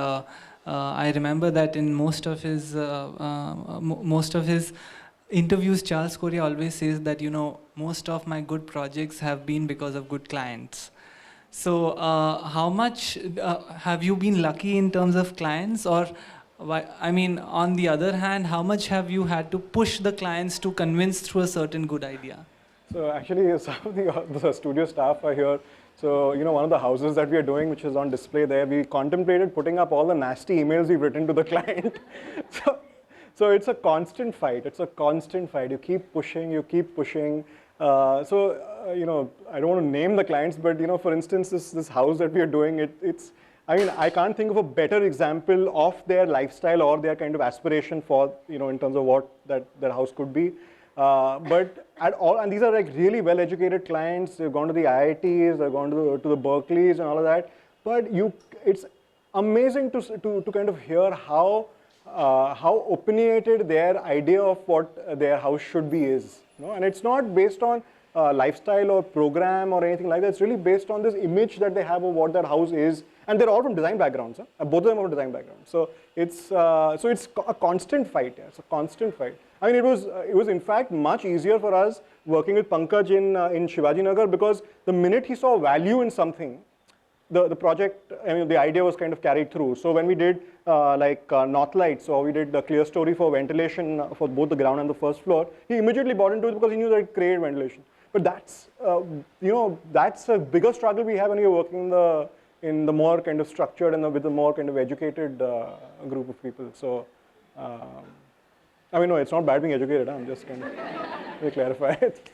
I remember that in most of his interviews, Charles Correa always says that, you know, most of my good projects have been because of good clients. So how much have you been lucky in terms of clients, or I mean, on the other hand, how much have you had to push the clients to convince through a certain good idea? So actually, some of the studio staff are here. So, you know, one of the houses that we are doing, which is on display there, we contemplated putting up all the nasty emails we've written to the client. So it's a constant fight. It's a constant fight. You keep pushing, you keep pushing. You know, I don't want to name the clients, but, you know, for instance, this house that we are doing, I mean, I can't think of a better example of their lifestyle or their kind of aspiration for, you know, in terms of what that house could be. But at all, and these are like really well-educated clients. They've gone to the IITs, they've gone to the Berkeleys and all of that. But it's amazing to kind of hear how opinionated their idea of what their house should be is. You know? And it's not based on lifestyle or program or anything like that. It's really based on this image that they have of what their house is. And they're all from design backgrounds. Huh? Both of them are from design backgrounds. So it's a constant fight. Yeah? It's a constant fight. I mean, it was in fact much easier for us working with Pankaj in Shivaji Nagar, because the minute he saw value in something, the project, I mean, the idea was kind of carried through. So when we did North Lights, or we did the clear story for ventilation for both the ground and the first floor, he immediately bought into it because he knew that it created ventilation. But that's, you know, that's a bigger struggle we have when you're working in the more kind of structured and with a more kind of educated group of people. So, I mean, no, it's not bad being educated. I'm just kind of clarify it.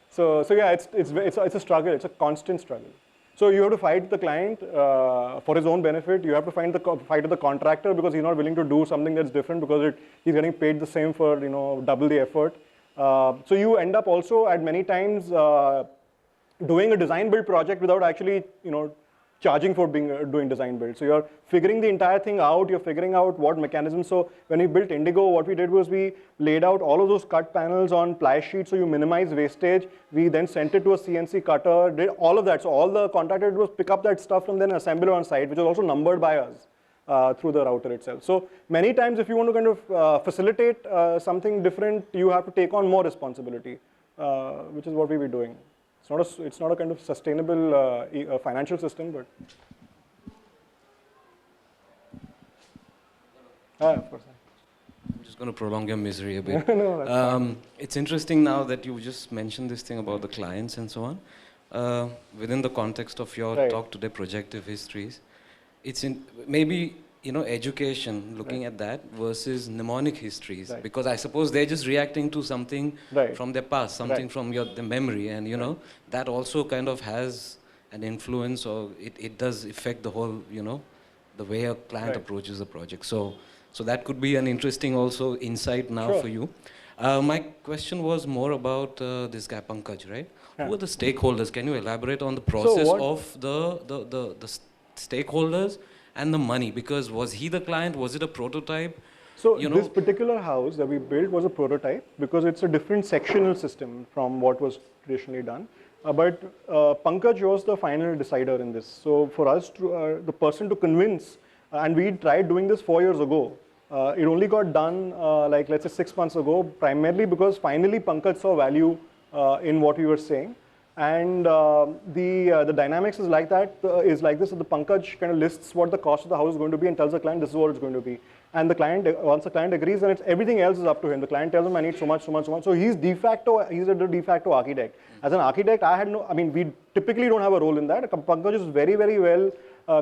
So yeah, it's a struggle. It's a constant struggle. So you have to fight the client for his own benefit. You have to fight with the contractor because he's not willing to do something that's different because he's getting paid the same for, you know, double the effort. So you end up also at many times doing a design build project without actually, you know, charging for doing design build. So you're figuring the entire thing out, you're figuring out what mechanisms. So when we built Indigo, what we did was we laid out all of those cut panels on ply sheets so you minimize wastage. We then sent it to a CNC cutter, did all of that. So all the contractor did was pick up that stuff and then assemble it on site, which was also numbered by us through the router itself. So many times if you want to kind of facilitate something different, you have to take on more responsibility, which is what we were doing. It's not a kind of sustainable financial system, but of course. I'm just going to prolong your misery a bit. No, it's interesting now that you just mentioned this thing about the clients and so on. Within the context of your talk today, Projective Histories, it's maybe, you know, education, looking at that versus mnemonic histories, because I suppose they're just reacting to something from their past, something from the memory, and you know, that also kind of has an influence, or it does affect the whole, you know, the way a client approaches a project. So that could be an interesting also insight now for you. My question was more about this guy Pankaj, right? Who are the stakeholders? Can you elaborate on the process of the stakeholders and the money? Because was he the client? Was it a prototype? So this particular house that we built was a prototype because it's a different sectional system from what was traditionally done. But Pankaj was the final decider in this. So for us, the person to convince, and we tried doing this 4 years ago. It only got done like let's say 6 months ago, primarily because finally Pankaj saw value in what we were saying. And the dynamics is like that, is like this. So the Pankaj kind of lists what the cost of the house is going to be and tells the client this is what it's going to be. And the client, once the client agrees, then everything else is up to him. The client tells him I need so much, so much, so much. So he's the de facto architect. As an architect, we typically don't have a role in that. Pankaj is very, very well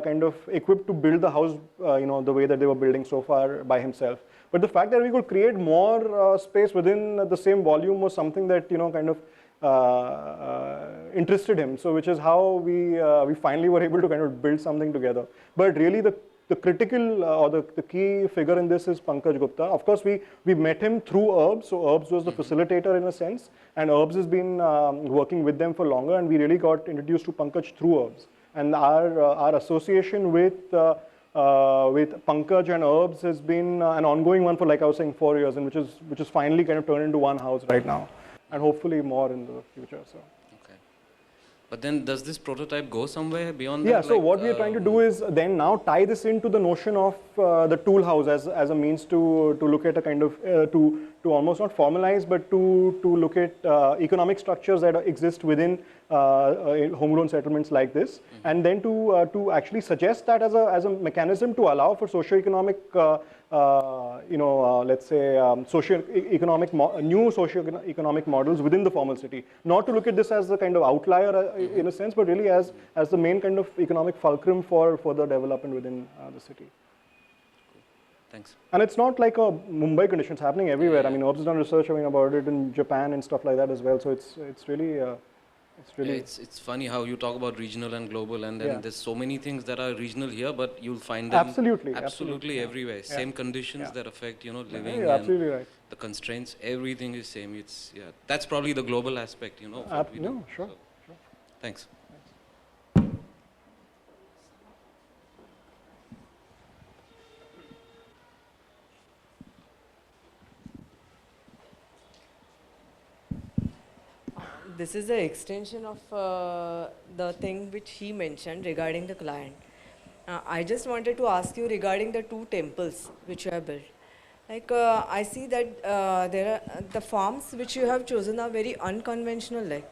kind of equipped to build the house, you know, the way that they were building so far by himself. But the fact that we could create more space within the same volume was something that, you know, kind of interested him. So which is how we finally were able to kind of build something together. But really the critical or the key figure in this is Pankaj Gupta. Of course, we met him through Herbs. So Herbs was the facilitator in a sense, and Herbs has been working with them for longer, and we really got introduced to Pankaj through Herbs. And our association with Pankaj and Herbs has been an ongoing one for, like I was saying, 4 years, and which is finally kind of turned into one house right now, and hopefully more in the future. So. But then does this prototype go somewhere beyond that? Yeah, so what we are trying to do is then now tie this into the notion of the tool house as a means to look at a kind of, to almost not formalize, but to look at economic structures that exist within homegrown settlements like this, and then to actually suggest that as a mechanism to allow for socio-economic, let's say new socio-economic models within the formal city. Not to look at this as a kind of outlier in a sense, but really as the main kind of economic fulcrum for further development within the city. Thanks. And it's not like a Mumbai condition, it's happening everywhere. I mean, Orbs has done research about it in Japan and stuff like that as well. So it's really it's funny how you talk about regional and global, and then there's so many things that are regional here, but you'll find them absolutely everywhere. Yeah. Same conditions that affect living. Yeah, absolutely right. The constraints, everything is same. It's that's probably the global aspect, of what we do. Sure. Thanks. This is an extension of the thing which he mentioned regarding the client. I just wanted to ask you regarding the 2 temples which you have built. Like I see that there are the forms which you have chosen are very unconventional, like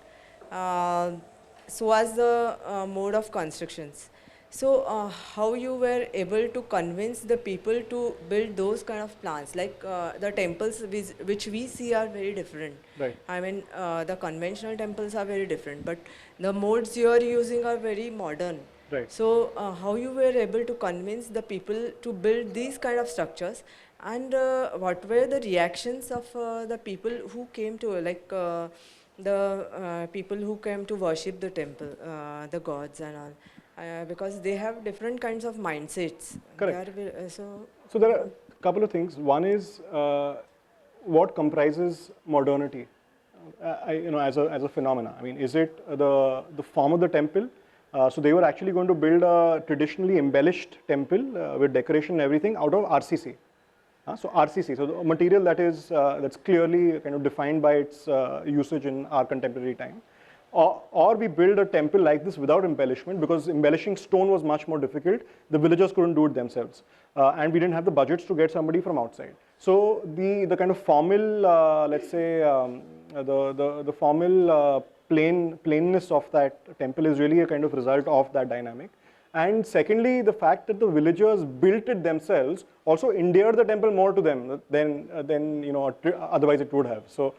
so as the mode of constructions. So how you were able to convince the people to build those kind of plans? Like the temples which we see are very different. Right. I mean, the conventional temples are very different, but the modes you are using are very modern. Right. So how you were able to convince the people to build these kind of structures, and what were the reactions of the people who came to, like the people who came to worship the temple, the gods and all? Because they have different kinds of mindsets. Correct. So there are a couple of things. One is what comprises modernity, as a phenomena. I mean, is it the form of the temple? So they were actually going to build a traditionally embellished temple with decoration and everything out of RCC. So RCC, so the material that is that's clearly kind of defined by its usage in our contemporary time. Or we build a temple like this without embellishment, because embellishing stone was much more difficult. The villagers couldn't do it themselves, and we didn't have the budgets to get somebody from outside. So the kind of formal, let's say, the formal plainness of that temple is really a kind of result of that dynamic. And secondly, the fact that the villagers built it themselves also endeared the temple more to them than otherwise it would have. So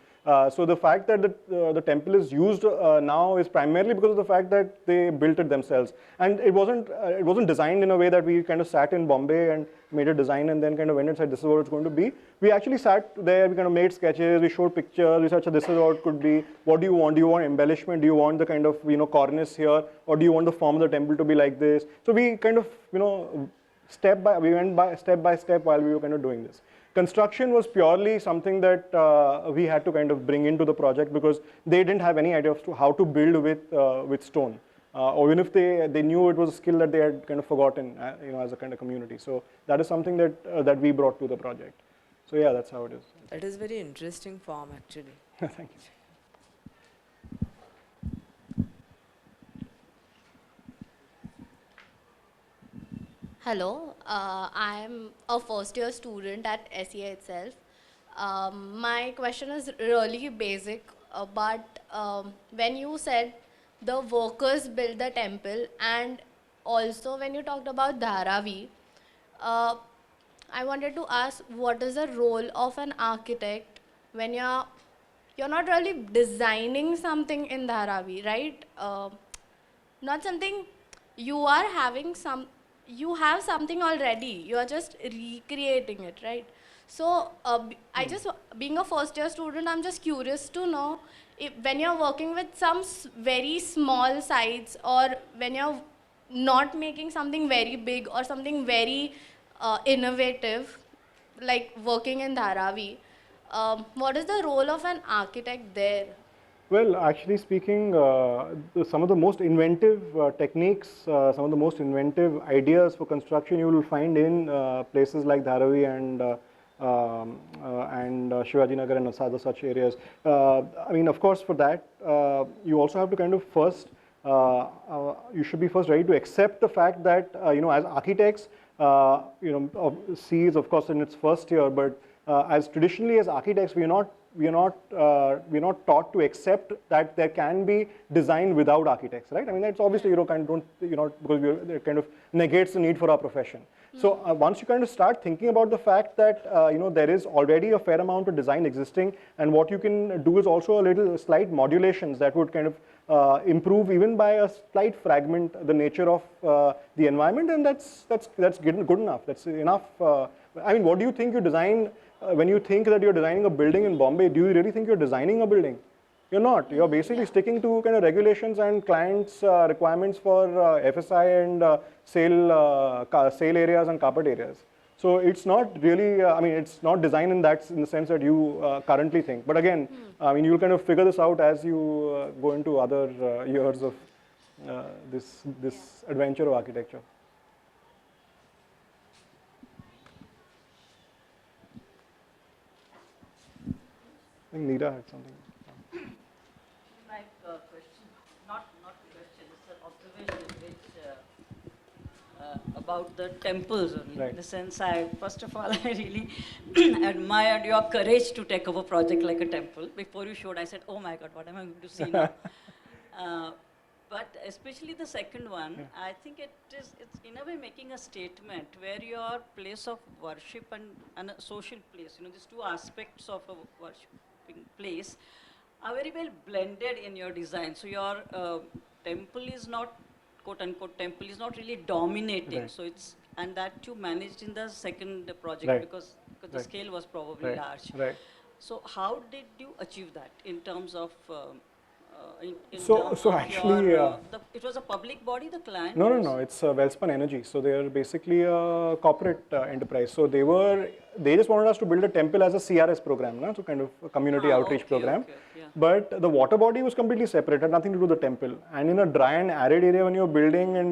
the fact that the temple is used now is primarily because of the fact that they built it themselves, and it wasn't designed in a way that we kind of sat in Bombay and made a design and then kind of went and said this is what it's going to be. We actually sat there, we kind of made sketches, we showed pictures, we said this is what it could be. What do you want? Do you want embellishment? Do you want the kind of cornice here, or do you want the form of the temple to be like this? So we kind of we went step by step while we were kind of doing this. Construction was purely something that we had to kind of bring into the project, because they didn't have any idea of how to build with stone, or even if they knew it was a skill that they had kind of forgotten, as a kind of community. So that is something that we brought to the project. So yeah, that's how it is. that is very interesting form actually. Thank you. Hello, I am a first-year student at SEA itself. My question is really basic, but when you said the workers built the temple, and also when you talked about Dharavi, I wanted to ask, what is the role of an architect when you're not really designing something in Dharavi, right? Not something you are having you have something already, you are just recreating it, right? So being a first year student, I'm just curious to know if when you're working with some very small sites, or when you're not making something very big or something very innovative, like working in Dharavi, what is the role of an architect there? Well, actually speaking, some of the most inventive techniques, some of the most inventive ideas for construction you will find in places like Dharavi and Shivaji Nagar and other such areas. I mean, of course, for that, you also have to kind of first you should be first ready to accept the fact that, as architects, C is of course in its first year, but as traditionally as architects, we are not taught to accept that there can be design without architects, right? I mean, that's obviously, because it kind of negates the need for our profession. So once you kind of start thinking about the fact that there is already a fair amount of design existing, and what you can do is also a little slight modulations that would kind of improve even by a slight fragment the nature of the environment, and that's good enough. That's enough. I mean, what do you think you design when you think that you're designing a building in Bombay? Do you really think you're designing a building? You're not. You're basically sticking to kind of regulations and clients' requirements for FSI and sale areas and carpet areas. So it's not really, it's not design in the sense that you currently think. But again, you'll kind of figure this out as you go into other years of this adventure of architecture. I think Neera had something. My question, not question, it's an observation which about the temples only. Right. In the sense, first of all, I really admired your courage to take over a project like a temple. Before you showed, I said, oh my God, what am I going to see now? But especially the second one, I think it's in a way making a statement where your place of worship and a social place, these two aspects of a worshiping place are very well blended in your design. So your temple is not, quote unquote, temple is not really dominating. Right. So and that you managed in the second project, Right. because the scale was probably large. Right. So how did you achieve that in terms of So actually, it was a public body, the client? No. It's Wellspun Energy. So they are basically a corporate enterprise. So they just wanted us to build a temple as a CRS program, so kind of a community outreach program. Yeah. But the water body was completely separate, had nothing to do with the temple. And in a dry and arid area, when you're building, and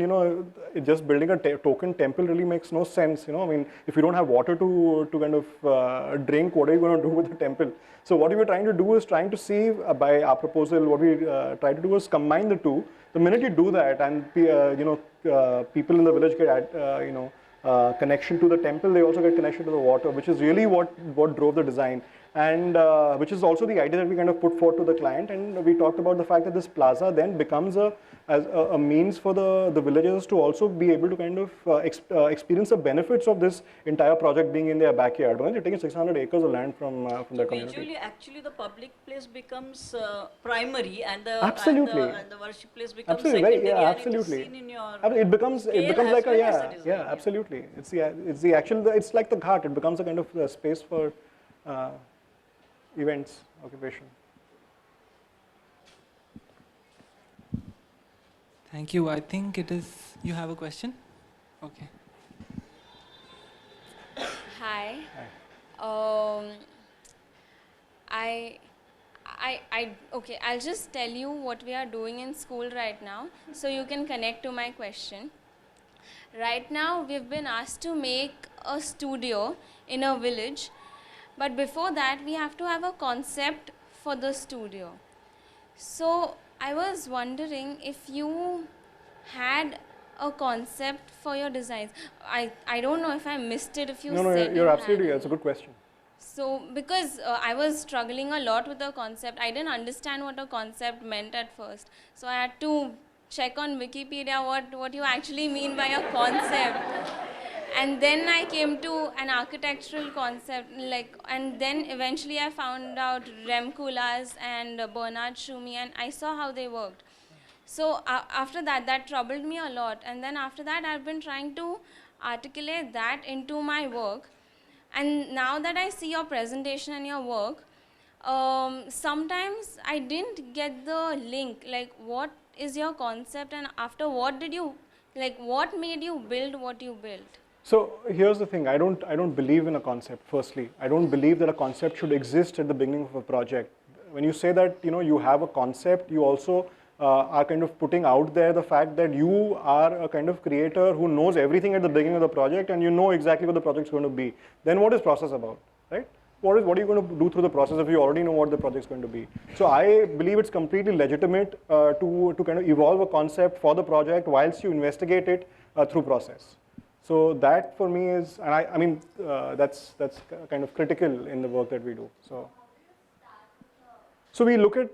just building a token temple really makes no sense. I mean, if you don't have water to kind of drink, what are you going to do with the temple? So what we were trying to do is trying to see by our proposal, what we tried to do was combine the two. The minute you do that, and people in the village get connection to the temple, they also get connection to the water, which is really what drove the design, and which is also the idea that we kind of put forth to the client. And we talked about the fact that this plaza then becomes a means for the villagers to also be able to kind of experience the benefits of this entire project being in their backyard. They're taking 600 acres of land from their community. Actually, the public place becomes primary, and the worship place becomes absolutely, secondary. Absolutely. And it is seen in your it becomes like absolutely. It's like the ghat. It becomes a kind of space for events, occupation. Thank you. I think it is, you have a question? Okay. Hi. Okay, I'll just tell you what we are doing in school right now, so you can connect to my question. Right now, we've been asked to make a studio in a village, but before that, we have to have a concept for the studio. So I was wondering if you had a concept for your designs. I don't know if I missed it, if you said No, you're absolutely, it's a good question. So, because I was struggling a lot with the concept, I didn't understand what a concept meant at first. So I had to check on Wikipedia what you actually mean by a concept. And then I came to an architectural concept, and then eventually I found out Rem Koolhaas and Bernard Schumi, and I saw how they worked. So after that troubled me a lot. And then after that, I've been trying to articulate that into my work. And now that I see your presentation and your work, sometimes I didn't get the link, what is your concept, and after what did you, what made you build what you built? So here's the thing, I don't believe in a concept, firstly. I don't believe that a concept should exist at the beginning of a project. When you say that, you have a concept, you also are kind of putting out there the fact that you are a kind of creator who knows everything at the beginning of the project, and you know exactly what the project is going to be. Then what is process about, right? what are you going to do through the process if you already know what the project's going to be? So I believe it's completely legitimate to kind of evolve a concept for the project whilst you investigate it through process. So that for me is, and I mean, that's kind of critical in the work that we do. So we look at,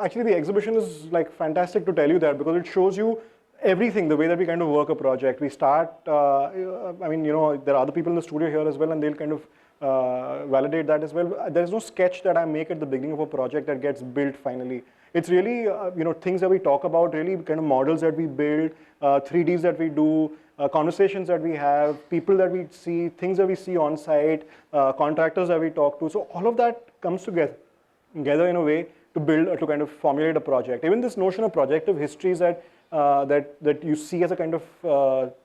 actually the exhibition is like fantastic to tell you that, because it shows you everything, the way that we kind of work a project. We start, I mean, you know, there are other people in the studio here as well, and they'll kind of validate that as well. There's no sketch that I make at the beginning of a project that gets built finally. It's really, you know, things that we talk about, really kind of models that we build, 3Ds that we do, conversations that we have, people that we see, things that we see on site, contractors that we talk to. So all of that comes together in a way to build, to kind of formulate a project. Even this notion of projective histories that you see as a kind of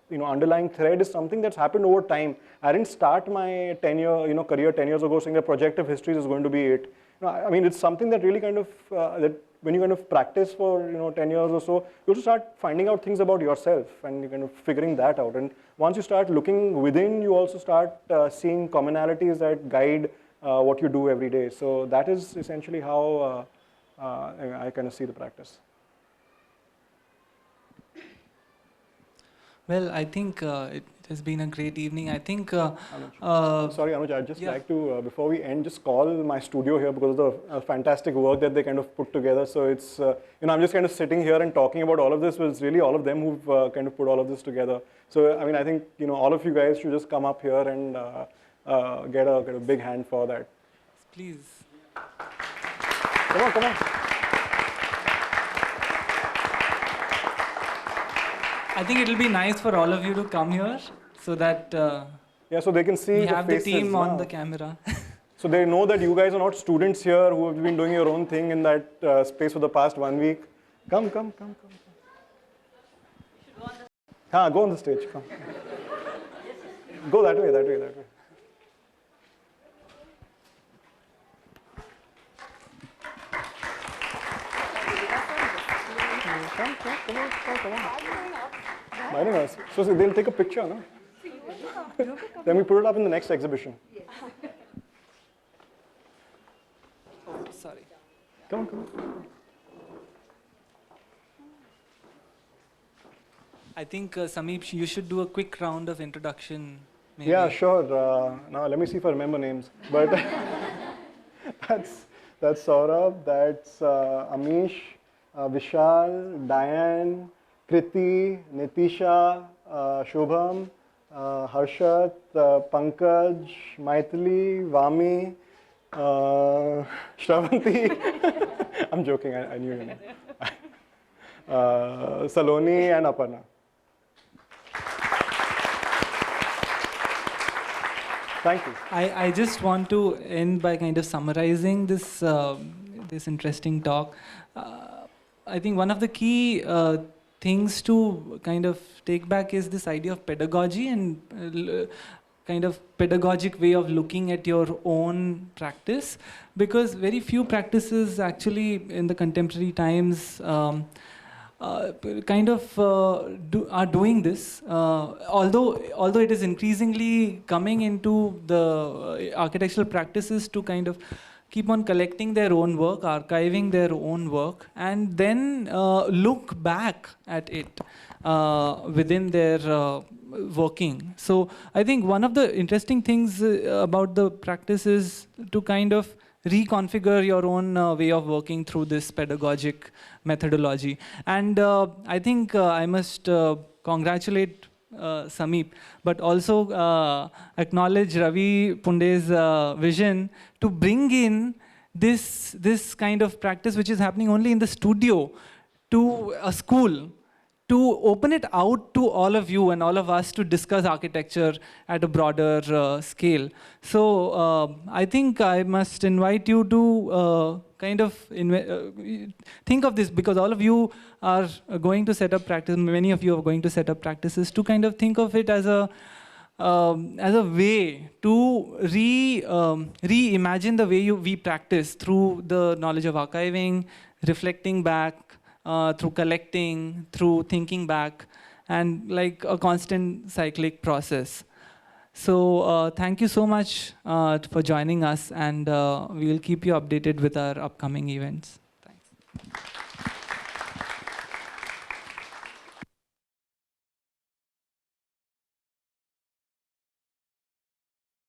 you know, underlying thread is something that's happened over time. I didn't start my career 10 years ago saying that projective histories is going to be it. You know, I mean, it's something that really kind of that when you kind of practice for 10 years or so, you also start finding out things about yourself and you kind of figuring that out. And once you start looking within, you also start seeing commonalities that guide what you do every day. So that is essentially how I kind of see the practice. Well, I think it has been a great evening. I think... sorry, Anuj, I'd just like to, before we end, just call my studio here because of the fantastic work that they kind of put together. So it's, you know, I'm just kind of sitting here and talking about all of this, but it's really all of them who've kind of put all of this together. So, I mean, I think, you know, all of you guys should just come up here and get a big hand for that. Please. Come on, come on. I think it will be nice for all of you to come here so that yeah, so they can see we have the faces team on now. the camera. So they know that you guys are not students here who have been doing your own thing in that space for the past 1 week. Come. Go on the stage, come. Go that way. Come on. I don't know. So they'll take a picture, no? Then we put it up in the next exhibition. Oh, sorry. Come on. I think, Sameep, you should do a quick round of introduction. Maybe. Yeah, sure. Now let me see if I remember names. But that's Saurabh, that's Amish, Vishal, Diane, Kriti, Nitisha, Shubham, Harshat, Pankaj, Maithili, Vami, Shravanti. I'm joking, I knew your name. Saloni and Aparna. Thank you. I just want to end by kind of summarizing this this interesting talk. I think one of the key things to kind of take back is this idea of pedagogy and kind of pedagogic way of looking at your own practice, because very few practices actually in the contemporary times kind of are doing this, although it is increasingly coming into the architectural practices to kind of keep on collecting their own work, archiving their own work, and then look back at it within their working. So I think one of the interesting things about the practice is to kind of reconfigure your own way of working through this pedagogic methodology. And I think I must congratulate Sameep, but also acknowledge Ravi Punde's vision to bring in this kind of practice which is happening only in the studio to a school, to open it out to all of you and all of us to discuss architecture at a broader scale. So I think I must invite you to kind of think of this, because all of you are going to set up practice, many of you are going to set up practices, to kind of think of it as a way to reimagine the way we practice through the knowledge of archiving, reflecting back, through collecting, through thinking back, and like a constant cyclic process. So thank you so much for joining us, and we will keep you updated with our upcoming events. Thanks.